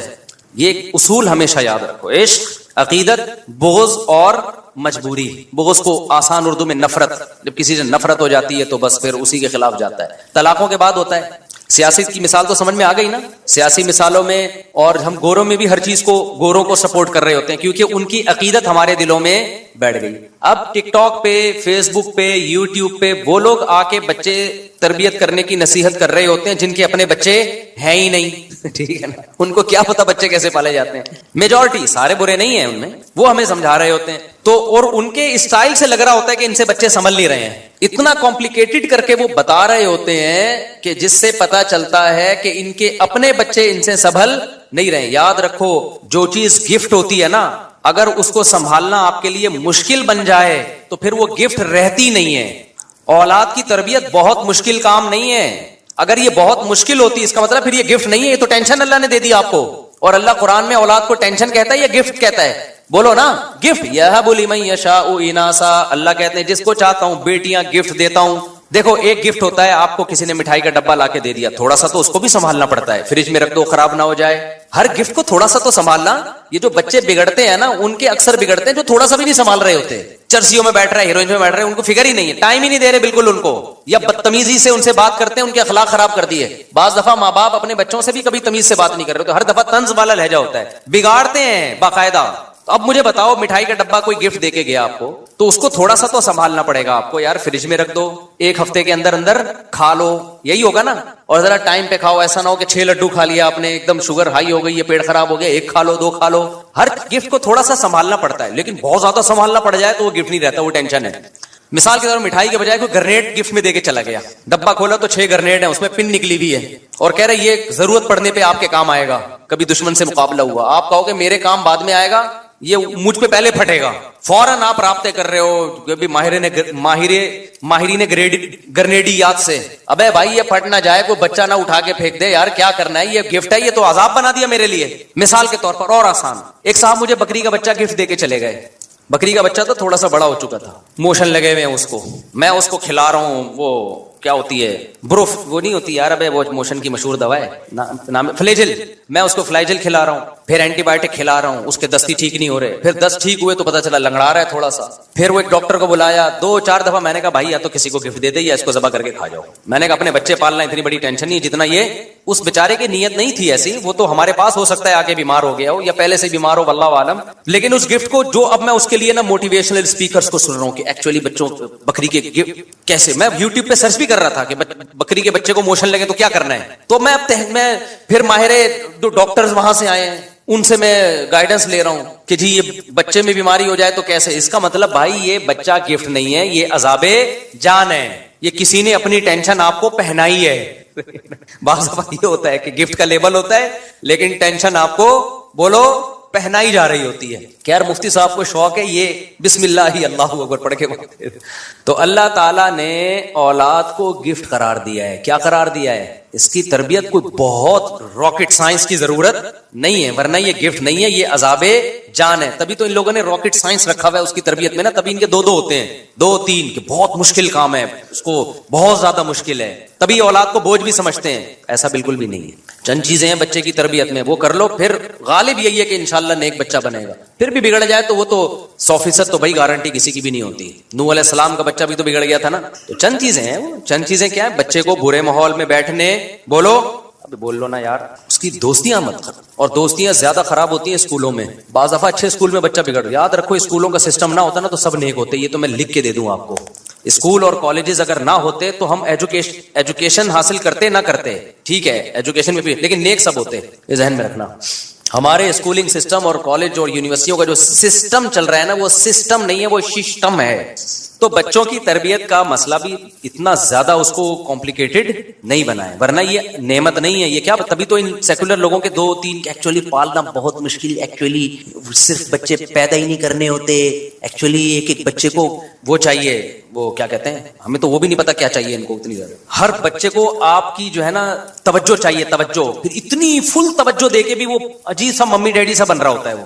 یہ ایک اصول ہمیشہ یاد رکھو، عشق، عقیدت، بغض اور مجبوری. بغض کو آسان اردو میں نفرت، جب کسی سے نفرت ہو جاتی ہے تو بس پھر اسی کے خلاف جاتا ہے. طلاقوں کے بعد ہوتا ہے. سیاست کی مثال تو سمجھ میں آ گئی نا. سیاسی مثالوں میں اور ہم گوروں میں بھی ہر چیز کو گوروں کو سپورٹ کر رہے ہوتے ہیں کیونکہ ان کی عقیدت ہمارے دلوں میں بیٹھ گئی. اب ٹک ٹاک پہ، فیس بک پہ، یوٹیوب پہ وہ لوگ آ کے بچے تربیت کرنے کی نصیحت کر رہے ہوتے ہیں جن کے اپنے بچے ہیں ہی نہیں. ٹھیک ہے نا, ان کو کیا پتا بچے کیسے پالے جاتے ہیں. میجورٹی, سارے برے نہیں ہیں ان میں, وہ ہمیں سمجھا رہے ہوتے ہیں تو, اور ان کے اسٹائل سے لگ رہا ہوتا ہے کہ ان سے بچے سنبھل نہیں رہے ہیں. اتنا کمپلیکیٹڈ کر کے وہ بتا رہے ہوتے ہیں کہ جس سے پتا چلتا ہے کہ ان کے اپنے بچے ان سے سنبھل نہیں رہے. یاد رکھو, جو چیز گفٹ ہوتی ہے نا, اگر اس کو سنبھالنا آپ کے لیے مشکل بن جائے تو پھر وہ گفٹ رہتی نہیں ہے. اولاد کی تربیت بہت مشکل کام نہیں ہے. اگر یہ بہت مشکل ہوتی اس کا مطلب پھر یہ گفٹ نہیں ہے, یہ تو ٹینشن اللہ نے دے دی آپ کو. اور اللہ قرآن میں اولاد کو ٹینشن کہتا ہے یا گفٹ کہتا ہے؟ بولو نا, گفٹ. یہب لمن یشاء اناسا, اللہ کہتے ہیں جس کو چاہتا ہوں بیٹیاں گفٹ دیتا ہوں. دیکھو, ایک گفٹ ہوتا ہے آپ کو کسی نے مٹھائی کا ڈبہ لا کے دے دیا, تھوڑا سا تو اس کو بھی سنبھالنا پڑتا ہے, فریج میں رکھ دو خراب نہ ہو جائے. ہر گفٹ کو تھوڑا سا تو سنبھالنا. یہ جو بچے بگڑتے ہیں نا, ان کے اکثر بگڑتے ہیں جو تھوڑا سا بھی نہیں سنبھال رہے ہوتے. چرسیوں میں بیٹھ رہے ہیں, ہیروئن میں بیٹھ رہے ہیں, ان کو فکر ہی نہیں ہے, ٹائم ہی نہیں دے رہے بالکل ان کو, یا بدتمیزی سے ان سے بات کرتے ہیں, ان کے اخلاق خراب کر دیے. بعض دفعہ ماں باپ اپنے بچوں سے بھی کبھی تمیز سے بات نہیں کر رہے, تو ہر دفعہ طنز والا لہجہ ہوتا ہے, بگاڑتے ہیں باقاعدہ. تو اب مجھے بتاؤ, مٹھائی کا ڈبہ کوئی گفٹ دے کے گیا آپ کو, تو اس کو تھوڑا سا تو سنبھالنا پڑے گا آپ کو. یار فریج میں رکھ دو, ایک ہفتے کے اندر اندر کھا لو, یہی ہوگا نا. اور ذرا ٹائم پہ کھاؤ, ایسا نہ ہو کہ 6 لڈو کھا لیا آپ نے, ایک دم شوگر ہائی ہو گئی ہے, پیٹ خراب ہو گیا, ایک کھا لو, 2 کھا لو. ہر گفٹ کو تھوڑا سا سنبھالنا پڑتا ہے, لیکن بہت زیادہ سنبھالنا پڑ جائے تو وہ گفٹ نہیں رہتا, وہ ٹینشن ہے. مثال کے طور پر مٹھائی کے بجائے کوئی گرنیڈ گفٹ میں دے کے چلا گیا, ڈبہ کھولا تو 6 گرنیڈ ہیں, اس میں پن نکلی ہوئی ہے, اور کہہ رہے یہ ضرورت پڑنے پہ آپ کے کام آئے گا. کبھی دشمن سے مقابلہ ہوا, آپ کہو کہ میرے کام بعد میں آئے گا, یہ مجھ پہ پہلے پھٹے گا. فوراً آپ رابطے کر رہے ہو ماہرین گرنیڈیات سے, ابے بھائی یہ پھٹ نہ جائے, کوئی بچہ نہ اٹھا کے پھینک دے, یار کیا کرنا ہے, یہ گفٹ ہے, یہ تو عذاب بنا دیا میرے لیے. مثال کے طور پر اور آسان, ایک صاحب مجھے بکری کا بچہ گفٹ دے کے چلے گئے. بکری کا بچہ تو تھوڑا سا بڑا ہو چکا تھا, موشن لگے ہوئے ہیں اس کو, میں اس کو کھلا رہا ہوں, وہ کیا ہوتی ہے بروف, وہ نہیں ہوتی یار, ابے وہ موشن کی مشہور دوا ہے, نام فلیجل, میں اس کو فلیجل کھلا رہا ہوں, پھر اینٹی بایوٹک کھلا رہا ہوں, اس کے دستی ٹھیک نہیں ہو رہے, پھر 10 ٹھیک ہوئے تو پتا چلا لنگڑا رہا ہے تھوڑا سا. پھر وہ ایک ڈاکٹر کو بلایا, 2-4 دفعہ میں نے کہا بھائی یا تو کسی کو گفٹ دے دے یا اس کو ذبح کر کے کھا جاؤ. میں نے کہا اپنے بچے پالنا اتنی بڑی ٹینشن نہیں جتنا یہ, اس بیچارے کی نیت نہیں تھی ایسی, وہ تو ہمارے پاس ہو سکتا ہے آگے بیمار ہو گیا ہو یا پہلے سے بیمار ہو, واللہ عالم. لیکن اس گفٹ کو جو اب میں اس کے لیے نا موٹیویشنل اسپیکرز کو سن رہا ہوں کہ ایکچولی بچوں بکری کے گفٹ کیسے, میں یوٹیوب پہ سرچ بھی کر رہا تھا کہ بکری کے بچے کو موشن لگے تو کیا کرنا ہے. تو میں پھر ماہر جو ڈاکٹرز وہاں سے آئے ہیں ان سے میں گائیڈنس لے رہا ہوں کہ جی یہ بچے میں بیماری ہو جائے تو کیسے. اس کا مطلب بھائی یہ بچہ گفٹ نہیں ہے, یہ عذاب جان ہے, یہ کسی نے اپنی ٹینشن آپ کو پہنائی ہے. بعض دفعہ یہ ہوتا ہے کہ گفٹ کا لیبل ہوتا ہے لیکن ٹینشن آپ کو بولو پہنائی جا رہی ہوتی ہے. کہ یار مفتی صاحب کو شوق ہے یہ بسم اللہ ہی اللہ اکبر پڑھ کے, تو اللہ تعالیٰ نے اولاد کو گفٹ قرار دیا ہے. کیا قرار دیا ہے؟ اس کی تربیت کوئی بہت راکٹ سائنس کی ضرورت نہیں ہے, ورنہ یہ گفٹ نہیں ہے, یہ عذاب جان ہے. تبھی تو ان لوگوں نے راکٹ سائنس رکھا ہوا ہے اس کی تربیت میں نا, تبھی ان کے 2 ہوتے ہیں, 2-3 کہ بہت مشکل کام ہے, اس کو بہت زیادہ مشکل ہے, تبھی اولاد کو بوجھ بھی سمجھتے ہیں. ایسا بالکل بھی نہیں ہے. چند چیزیں ہیں بچے کی تربیت میں, وہ کر لو, پھر غالب یہی ہے کہ انشاءاللہ نیک بچہ بنے گا. پھر بھی بگڑ جائے تو وہ تو 100% تو بھائی گارنٹی کسی کی بھی نہیں ہوتی. نوح علیہ السلام کا بچہ بھی تو بگڑ گیا تھا نا. تو چند چیزیں ہیں, وہ چند چیزیں کیا ہے, بچے کو برے ماحول میں بیٹھنے, بولو ابھی بول لو نا یار, اس کی دوستیاں مت کر, اور دوستیاں زیادہ خراب ہوتی ہیں اسکولوں میں. بعض دفعہ اچھے اسکول میں بچہ بگڑ, یاد رکھو اسکولوں کا سسٹم نہ ہوتا نا تو سب نیک ہوتے. یہ تو میں لکھ کے دے دوں آپ کو, اسکول اور کالجز اگر نہ ہوتے تو ہم ایجوکیشن حاصل کرتے نہ کرتے, ٹھیک ہے ایجوکیشن میں بھی, لیکن نیک سب ہوتے. یہ ذہن میں رکھنا. ہمارے اسکولنگ سسٹم اور کالج اور یونیورسٹیوں کا جو سسٹم چل رہا ہے نا, وہ سسٹم نہیں ہے, وہ سسٹم ہے. تو بچوں کی تربیت کا مسئلہ بھی اتنا زیادہ اس کو کمپلیکیٹڈ نہیں بنائے, ورنہ یہ نعمت نہیں ہے. یہ کیا, تبھی تو ان سیکولر لوگوں کے 2-3 ایکچولی پالنا بہت مشکل, ایکچولی صرف بچے پیدا ہی نہیں کرنے ہوتے, ایکچولی ایک بچے کو وہ چاہیے, وہ کیا کہتے ہیں, ہمیں تو وہ بھی نہیں پتا کیا چاہیے ان کو اتنی زیادہ. ہر بچے کو آپ کی جو ہے نا توجہ چاہیے, توجہ, پھر اتنی فل توجہ دے کے بھی وہ عجیب سا ممی ڈیڈی سا بن رہا ہوتا ہے. وہ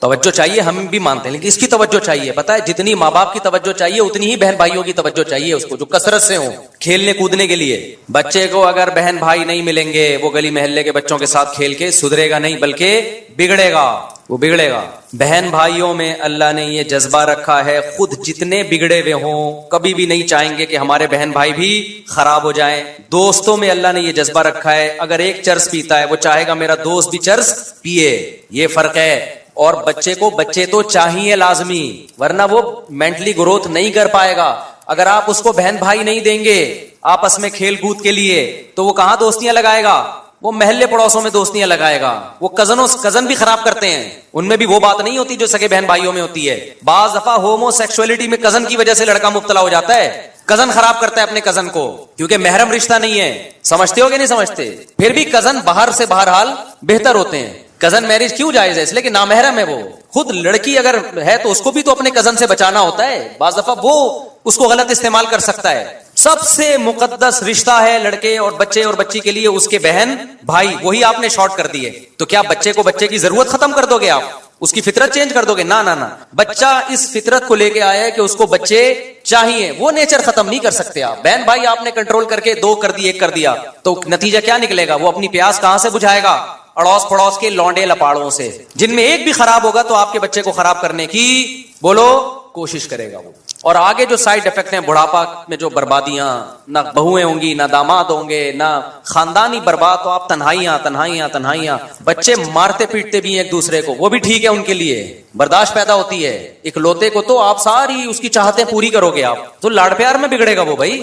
توجہ چاہیے, ہم بھی مانتے ہیں, لیکن اس کی توجہ چاہیے, پتہ ہے جتنی ماں باپ کی توجہ چاہیے اتنی ہی بہن بھائیوں کی توجہ چاہیے اس کو, جو کثرت سے ہوں کھیلنے کودنے کے لیے. بچے کو اگر بہن بھائی نہیں ملیں گے, وہ گلی محلے کے بچوں کے ساتھ کھیل کے سدھرے گا نہیں, بلکہ بگڑے گا, وہ بگڑے گا. بہن بھائیوں میں اللہ نے یہ جذبہ رکھا ہے, خود جتنے بگڑے ہوئے ہوں کبھی بھی نہیں چاہیں گے کہ ہمارے بہن بھائی بھی خراب ہو جائیں. دوستوں میں اللہ نے یہ جذبہ رکھا ہے, اگر ایک چرس پیتا ہے وہ چاہے گا میرا دوست بھی چرس پیے, یہ فرق ہے. اور بچے کو بچے تو چاہیے لازمی, ورنہ وہ مینٹلی گروتھ نہیں کر پائے گا. اگر آپ اس کو بہن بھائی نہیں دیں گے آپس میں کھیل کود کے لیے تو وہ کہاں دوستیاں لگائے گا؟ وہ محلے پڑوسوں میں دوستیاں لگائے گا. وہ کزن بھی خراب کرتے ہیں, ان میں بھی وہ بات نہیں ہوتی جو سگے بہن بھائیوں میں ہوتی ہے. بعض دفعہ ہومو سیکسولیٹی میں کزن کی وجہ سے لڑکا مبتلا ہو جاتا ہے, کزن خراب کرتا ہے اپنے کزن کو, کیونکہ محرم رشتہ نہیں ہے. سمجھتے ہو کہ نہیں سمجھتے؟ پھر بھی کزن باہر سے بہرحال بہتر ہوتے ہیں. کزن میرج کیوں جائز ہے؟ اس لیے کہ نامحرم ہے وہ. خود لڑکی اگر ہے تو اس کو بھی تو اپنے کزن سے بچانا ہوتا ہے. بعض دفعہ وہ اس کو غلط استعمال کر سکتا ہے. سب سے مقدس رشتہ ہے لڑکے اور بچے اور بچی کے لیے اس کے بہن بھائی, وہی آپ نے شارٹ کر دیے. تو کیا بچے کو بچے کی ضرورت ختم کر دو گے آپ؟ اس کی فطرت چینج کر دو گے؟ نہ نہ نہ, بچہ اس فطرت کو لے کے آیا ہے کہ اس کو بچے چاہیے, وہ نیچر ختم نہیں کر سکتے آپ. بہن بھائی آپ نے کنٹرول کر کے 2 کر دی 1 کر دیا تو نتیجہ کیا نکلے گا؟ وہ اپنی پیاس کہاں سے بجھائے گا؟ اڑوس پڑوس کے لونڈے لپاڑوں سے, جن میں ایک بھی خراب ہوگا تو آپ کے بچے کو خراب کرنے کی بولو کوشش کرے گا وہ. اور آگے جو سائیڈ افیکٹ ہیں بڑھاپا میں, جو بربادیاں, نہ بہویں ہوں گی نہ داماد ہوں گے, نہ خاندانی برباد, تو آپ تنہائیاں. بچے مارتے پیٹتے بھی ہیں ایک دوسرے کو, وہ بھی ٹھیک ہے ان کے لیے, برداشت پیدا ہوتی ہے. اکلوتے کو تو آپ ساری اس کی چاہتیں پوری کرو گے آپ, تو لاڑ پیار میں بگڑے گا وہ. بھائی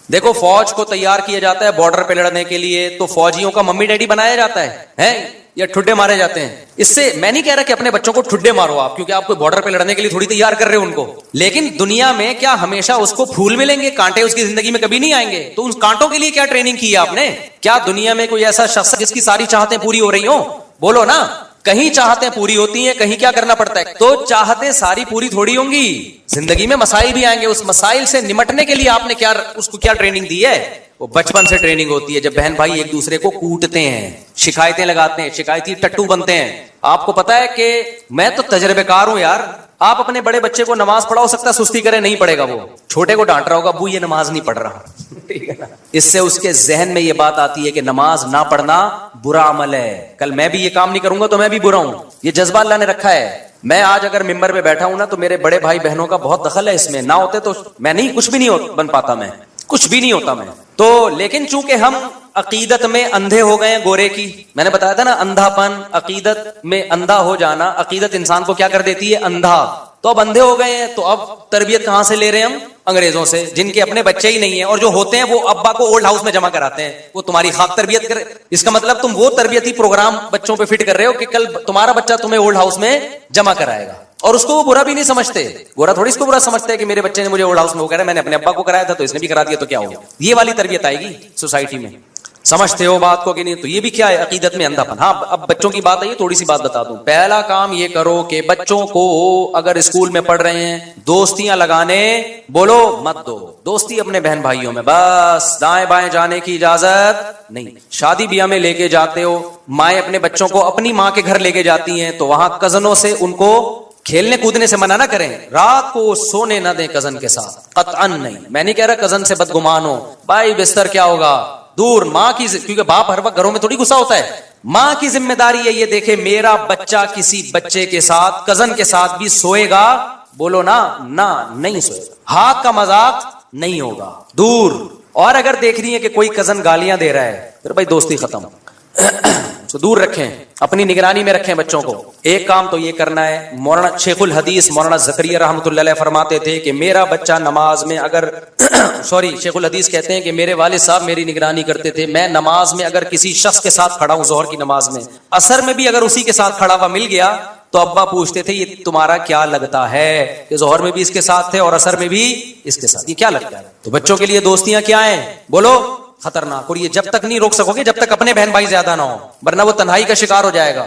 دیکھو فوج کو تیار کیا جاتا ہے بارڈر پہ لڑنے کے لیے, تو فوجیوں کا ممی ڈیڈی بنایا جاتا ہے یا ٹھڈے مارے جاتے ہیں. اس سے میں نہیں کہہ رہا کہ اپنے بچوں کو ٹھڈے مارو آپ, کیونکہ آپ کو بارڈر پہ لڑنے کے لیے تھوڑی تیار کر رہے ہو ان کو, لیکن دنیا میں کیا ہمیشہ اس کو پھول ملیں گے؟ کانٹے اس کی زندگی میں کبھی نہیں آئیں گے. تو ان کانٹوں کے لیے کیا ٹریننگ کی ہے آپ نے؟ کیا دنیا میں کوئی ایسا شخص جس کی ساری چاہتیں پوری ہو رہی ہوں؟ بولو نا. کہیں چاہتیں پوری ہوتی ہیں, کہیں کیا کرنا پڑتا ہے. تو چاہتیں ساری پوری تھوڑی ہوں گی, زندگی میں مسائل بھی آئیں گے. اس مسائل سے نمٹنے کے لیے آپ نے کیا اس کو کیا ٹریننگ دی ہے؟ وہ بچپن سے ٹریننگ ہوتی ہے. جب بہن بھائی ایک دوسرے کو کوٹتے ہیں, شکایتیں لگاتے ہیں, شکایتی ٹٹو بنتے ہیں. آپ کو پتا ہے کہ میں تو تجربے کار ہوں یار, آپ اپنے بڑے بچے کو نماز پڑھاؤ, سکتا سستی کرے نہیں پڑے گا, وہ چھوٹے کو ڈانٹ رہا ہوگا, ابو یہ نماز نہیں پڑھ رہا. ٹھیک ہے نا. اس سے اس کے ذہن میں یہ بات آتی ہے کہ نماز نہ پڑھنا برا عمل ہے, کل میں بھی یہ کام نہیں کروں گا تو میں بھی برا ہوں. یہ جذبہ اللہ نے رکھا ہے. میں آج اگر ممبر پہ بیٹھا ہوں نا تو میرے بڑے بھائی بہنوں کا بہت دخل ہے اس میں, نہ ہوتے تو میں نہیں, کچھ بھی نہیں بن پاتا, میں کچھ بھی نہیں ہوتا میں تو. لیکن چونکہ ہم عقیدت میں اندھے ہو گئے گورے کی, میں نے بتایا تھا نا اندھا پن, عقیدت میں اندھا ہو جانا, عقیدت انسان کو کیا کر دیتی ہے؟ اندھا. تو اب اندھے ہو گئے ہیں, تو اب تربیت کہاں سے لے رہے ہیں ہم؟ انگریزوں سے, جن کے اپنے بچے ہی نہیں ہیں, اور جو ہوتے ہیں وہ ابا کو اولڈ ہاؤس میں جمع کراتے ہیں, وہ تمہاری خاک تربیت کرے. اس کا مطلب تم وہ تربیتی پروگرام بچوں پہ فٹ کر رہے ہو کہ کل تمہارا بچہ تمہیں اولڈ ہاؤس میں جمع کرائے گا, اور اس کو وہ برا بھی نہیں سمجھتے. برا تھوڑی اس کو برا سمجھتے ہیں کہ میرے بچے نے مجھے اولڈ ہاؤس میں وہ کرا, میں نے اپنے ابا کو کرایا تھا تو اس نے بھی کرا دیا, تو کیا ہوگا؟ یہ والی تربیت آئے گی سوسائٹی میں. سمجھتے ہو بات کو کہ نہیں؟ تو یہ بھی کیا ہے؟ عقیدت میں اندھا پن. ہاں اب بچوں کی بات آئی, تھوڑی سی بات بتا دوں. پہلا کام یہ کرو کہ بچوں کو اگر اسکول میں پڑھ رہے ہیں دوستیاں لگانے بولو مت دو. دوستی اپنے بہن بھائیوں میں بس, دائیں بائیں جانے کی اجازت نہیں. شادی بیاہ میں لے کے جاتے ہو, مائیں اپنے بچوں کو اپنی ماں کے گھر لے کے جاتی ہیں, تو وہاں کزنوں سے ان کو کھیلنے کودنے سے منع نہ کریں. رات کو سونے نہ دیں کزن کے ساتھ, قطعاً نہیں. میں نہیں کہہ رہا کزن سے بدگمان ہو, بھائی بستر کیا ہوگا دور. ماں کی, کیونکہ باپ ہر وقت گھروں میں تھوڑی غصہ ہوتا ہے, ماں کی ذمہ داری ہے یہ دیکھے میرا بچہ کسی بچے کے ساتھ, کزن کے ساتھ بھی سوئے گا. بولو نا, نہ نہیں سوئے گا. ہاتھ کا مذاق نہیں ہوگا, دور. اور اگر دیکھ رہی ہے کہ کوئی کزن گالیاں دے رہا ہے, پھر بھائی دوستی ختم, تو دور رکھیں, اپنی نگرانی میں رکھیں بچوں کو. ایک کام تو یہ کرنا ہے. مولانا شیخ الحدیث مولانا زکریا رحمۃ اللہ علیہ فرماتے تھے کہ میرا بچہ نماز میں اگر شیخ الحدیث کہتے ہیں کہ میرے والد صاحب میری نگرانی کرتے تھے, میں نماز میں اگر کسی شخص کے ساتھ کھڑا ہوں, ظہر کی نماز میں, عصر میں بھی اگر اسی کے ساتھ کھڑا ہوا مل گیا, تو ابا پوچھتے تھے یہ تمہارا کیا لگتا ہے کہ ظہر میں بھی اس کے ساتھ تھے اور عصر میں بھی اس کے ساتھ, یہ کیا لگتا ہے؟ تو بچوں کے لیے دوستیاں کیا ہیں بولو؟ خطرناک. اور یہ جب تک نہیں روک سکو گے جب تک اپنے بہن بھائی زیادہ نہ ہو, ورنہ وہ تنہائی کا شکار ہو جائے گا.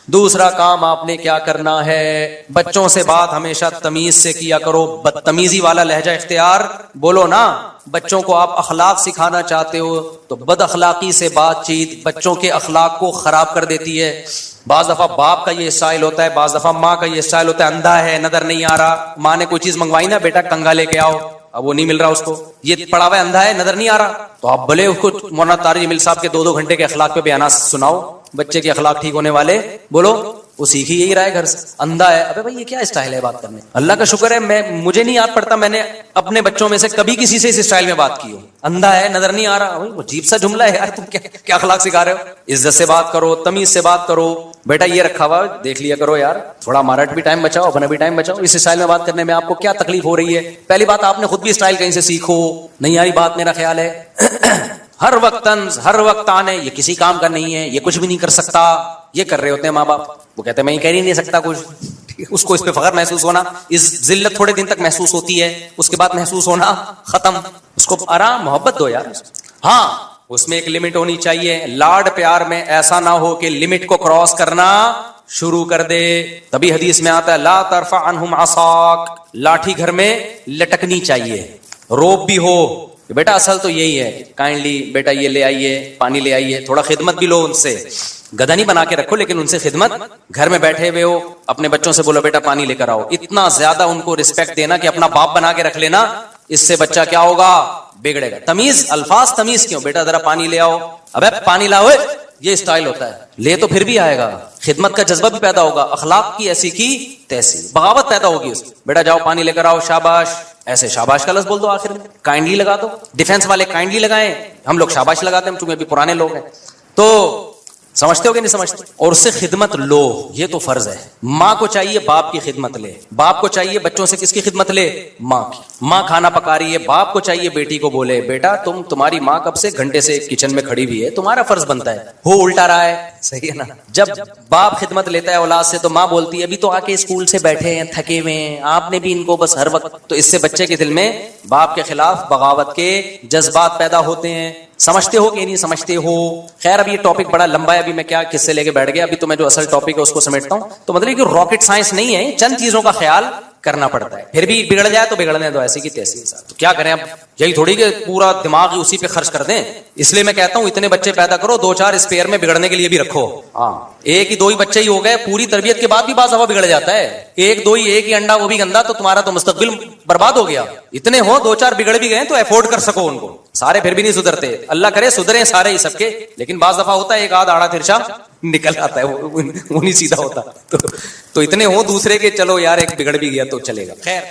دوسرا کام آپ نے کیا کرنا ہے, بچوں سے بات ہمیشہ تمیز سے کیا کرو. بدتمیزی والا لہجہ اختیار بولو نا. بچوں کو آپ اخلاق سکھانا چاہتے ہو تو بد اخلاقی سے بات چیت بچوں کے اخلاق کو خراب کر دیتی ہے. بعض دفعہ باپ کا یہ اسٹائل ہوتا ہے, بعض دفعہ ماں کا یہ اسٹائل ہوتا ہے, اندھا ہے نظر نہیں آ رہا, ماں نے کوئی چیز منگوائی نا, بیٹا کنگھا لے کے آؤ, اب وہ نہیں مل رہا اس کو, یہ پڑا ہوا اندھا ہے نظر نہیں آ رہا, تو آپ بھلے اس کو مولانا طارق جمیل صاحب کے 2 گھنٹے کے اخلاق پہ بیانات سناؤ, بچے کے اخلاق ٹھیک ہونے والے, بولو وہ سیکھی یہی رہا ہے گھر سے. اندھا ہے, ابے بھائی یہ کیا اسٹائل ہے بات کرنے؟ اللہ کا شکر ہے مجھے نہیں یاد پڑتا میں نے اپنے بچوں میں سے کبھی کسی سے اس اسٹائل میں بات کی ہو. اندھا ہے نظر نہیں آ رہا, وہ عجیب سا جملہ ہے یار, تم کیا اخلاق سکھا رہے ہو؟ عزت سے بات کرو, تمیز سے بات کرو. بیٹا یہ رکھا ہوا دیکھ لیا کرو یار, تھوڑا ہمارا بھی ٹائم بچاؤ, اپنا بھی ٹائم بچاؤ. اس اسٹائل میں بات کرنے میں آپ کو کیا تکلیف ہو رہی ہے؟ پہلی بات آپ نے خود بھی اسٹائل کہیں سے سیکھو. نہیں آئی بات میرا خیال ہے. ہر وقت طنز, ہر وقت آنے, یہ کسی کام کا نہیں ہے, یہ کچھ بھی نہیں کر سکتا, یہ کر رہے ہوتے ہیں ماں باپ. وہ کہتے ہیں میں یہ کہہ ہی نہیں سکتا کچھ. اس کو اس پہ فخر محسوس ہونا, اس ذلت تھوڑے دن تک محسوس ہوتی ہے, اس کے بعد محسوس ہونا ختم. اس کو آرام محبت دو یار. ہاں اس میں ایک لمٹ ہونی چاہیے. لاڈ پیار میں ایسا نہ ہو کہ لمٹ کو کراس کرنا شروع کر دے. تبھی حدیث میں آتا ہے لا ترفع عنہم عصاک, لاٹھی گھر میں لٹکنی چاہیے. روب بھی ہو, بیٹا اصل تو یہی ہے, کائنڈلی بیٹا یہ لے آئیے, پانی لے آئیے, تھوڑا خدمت بھی لو ان سے. گدھا نہیں بنا کے رکھو لیکن ان سے خدمت. گھر میں بیٹھے ہوئے ہو, اپنے بچوں سے بولو بیٹا پانی لے کر آؤ. اتنا زیادہ ان کو رسپیکٹ دینا کہ اپنا باپ بنا کے رکھ لینا. اس سے بچہ کیا ہوگا, بگڑے گا. تمیز, الفاظ تمیز کیوں, بیٹا ذرا پانی لے آؤ, ابے پانی لاؤ, یہ اسٹائل ہوتا ہے. لے تو پھر بھی آئے گا, خدمت کا جذبہ بھی پیدا ہوگا, اخلاق کی ایسی کی تیسی, بغاوت پیدا ہوگی اس. بیٹا جاؤ پانی لے کر آؤ, شاباش. ایسے شاباش کا لفظ بول دو آخر میں, کائنڈلی لگا دو. ڈیفینس والے کائنڈلی لگائیں, ہم لوگ شاباش لگاتے ہیں چونکہ ابھی پرانے لوگ ہیں. تو سمجھتے ہو کہ نہیں سمجھتے؟ اور اس سے خدمت لو, یہ تو فرض ہے. ماں کو چاہیے باپ کی خدمت لے, باپ کو چاہیے بچوں سے کس کی خدمت لے, ماں کی. ماں کھانا پکا رہی ہے, باپ کو چاہیے بیٹی کو بولے بیٹا تمہاری ماں کب سے گھنٹے سے کچن میں کھڑی ہوئی ہے, تمہارا فرض بنتا ہے. ہو الٹا رہا ہے, صحیح ہے نا. جب باپ خدمت لیتا ہے اولاد سے تو ماں بولتی ہے ابھی تو آ کے اسکول سے بیٹھے ہیں, تھکے ہوئے ہیں, آپ نے بھی ان کو بس ہر وقت. تو اس سے بچے کے دل میں باپ کے خلاف بغاوت کے جذبات پیدا ہوتے ہیں. سمجھتے ہو کہ نہیں سمجھتے ہو؟ خیر اب یہ ٹاپک بڑا لمبا ہے, ابھی میں کیا کس سے لے کے بیٹھ گیا. ابھی تو میں جو اصل ٹاپک ہے اس کو سمیٹتا ہوں. تو مطلب کہ راکٹ سائنس نہیں ہے, چند چیزوں کا خیال کرنا پڑتا ہے. پھر بھی بگڑ جائے تو بگڑنے دو, ایسی کی تیسی. تو کیا کریں اب, یہی تھوڑی کہ پورا دماغ اسی پہ خرچ کر دیں. اس لیے میں کہتا ہوں اتنے بچے پیدا کرو, 2-4 اسپیئر میں بگڑنے کے لیے بھی رکھو. ہاں ایک ہی 2 ہی بچے ہی ہو گئے, پوری تربیت کے بعد بھی بعض دفعہ بگڑ جاتا ہے. 1-2 ہی, ایک ہی انڈا وہ بھی گندا, تو تمہارا تو مستقبل برباد ہو گیا. اتنے ہو 2-4 بگڑ بھی گئے تو افورڈ کر سکو ان کو. سارے پھر بھی نہیں سدھرتے, اللہ کرے سدھرے سارے ہی سب کے, لیکن بعض دفعہ ہوتا ہے ایک آدھ آڑا ترچا نکل آتا ہے, وہ نہیں سیدھا ہوتا. تو اتنے ہو دوسرے کے, چلو یار ایک بگڑ بھی گیا تو چلے گا. خیر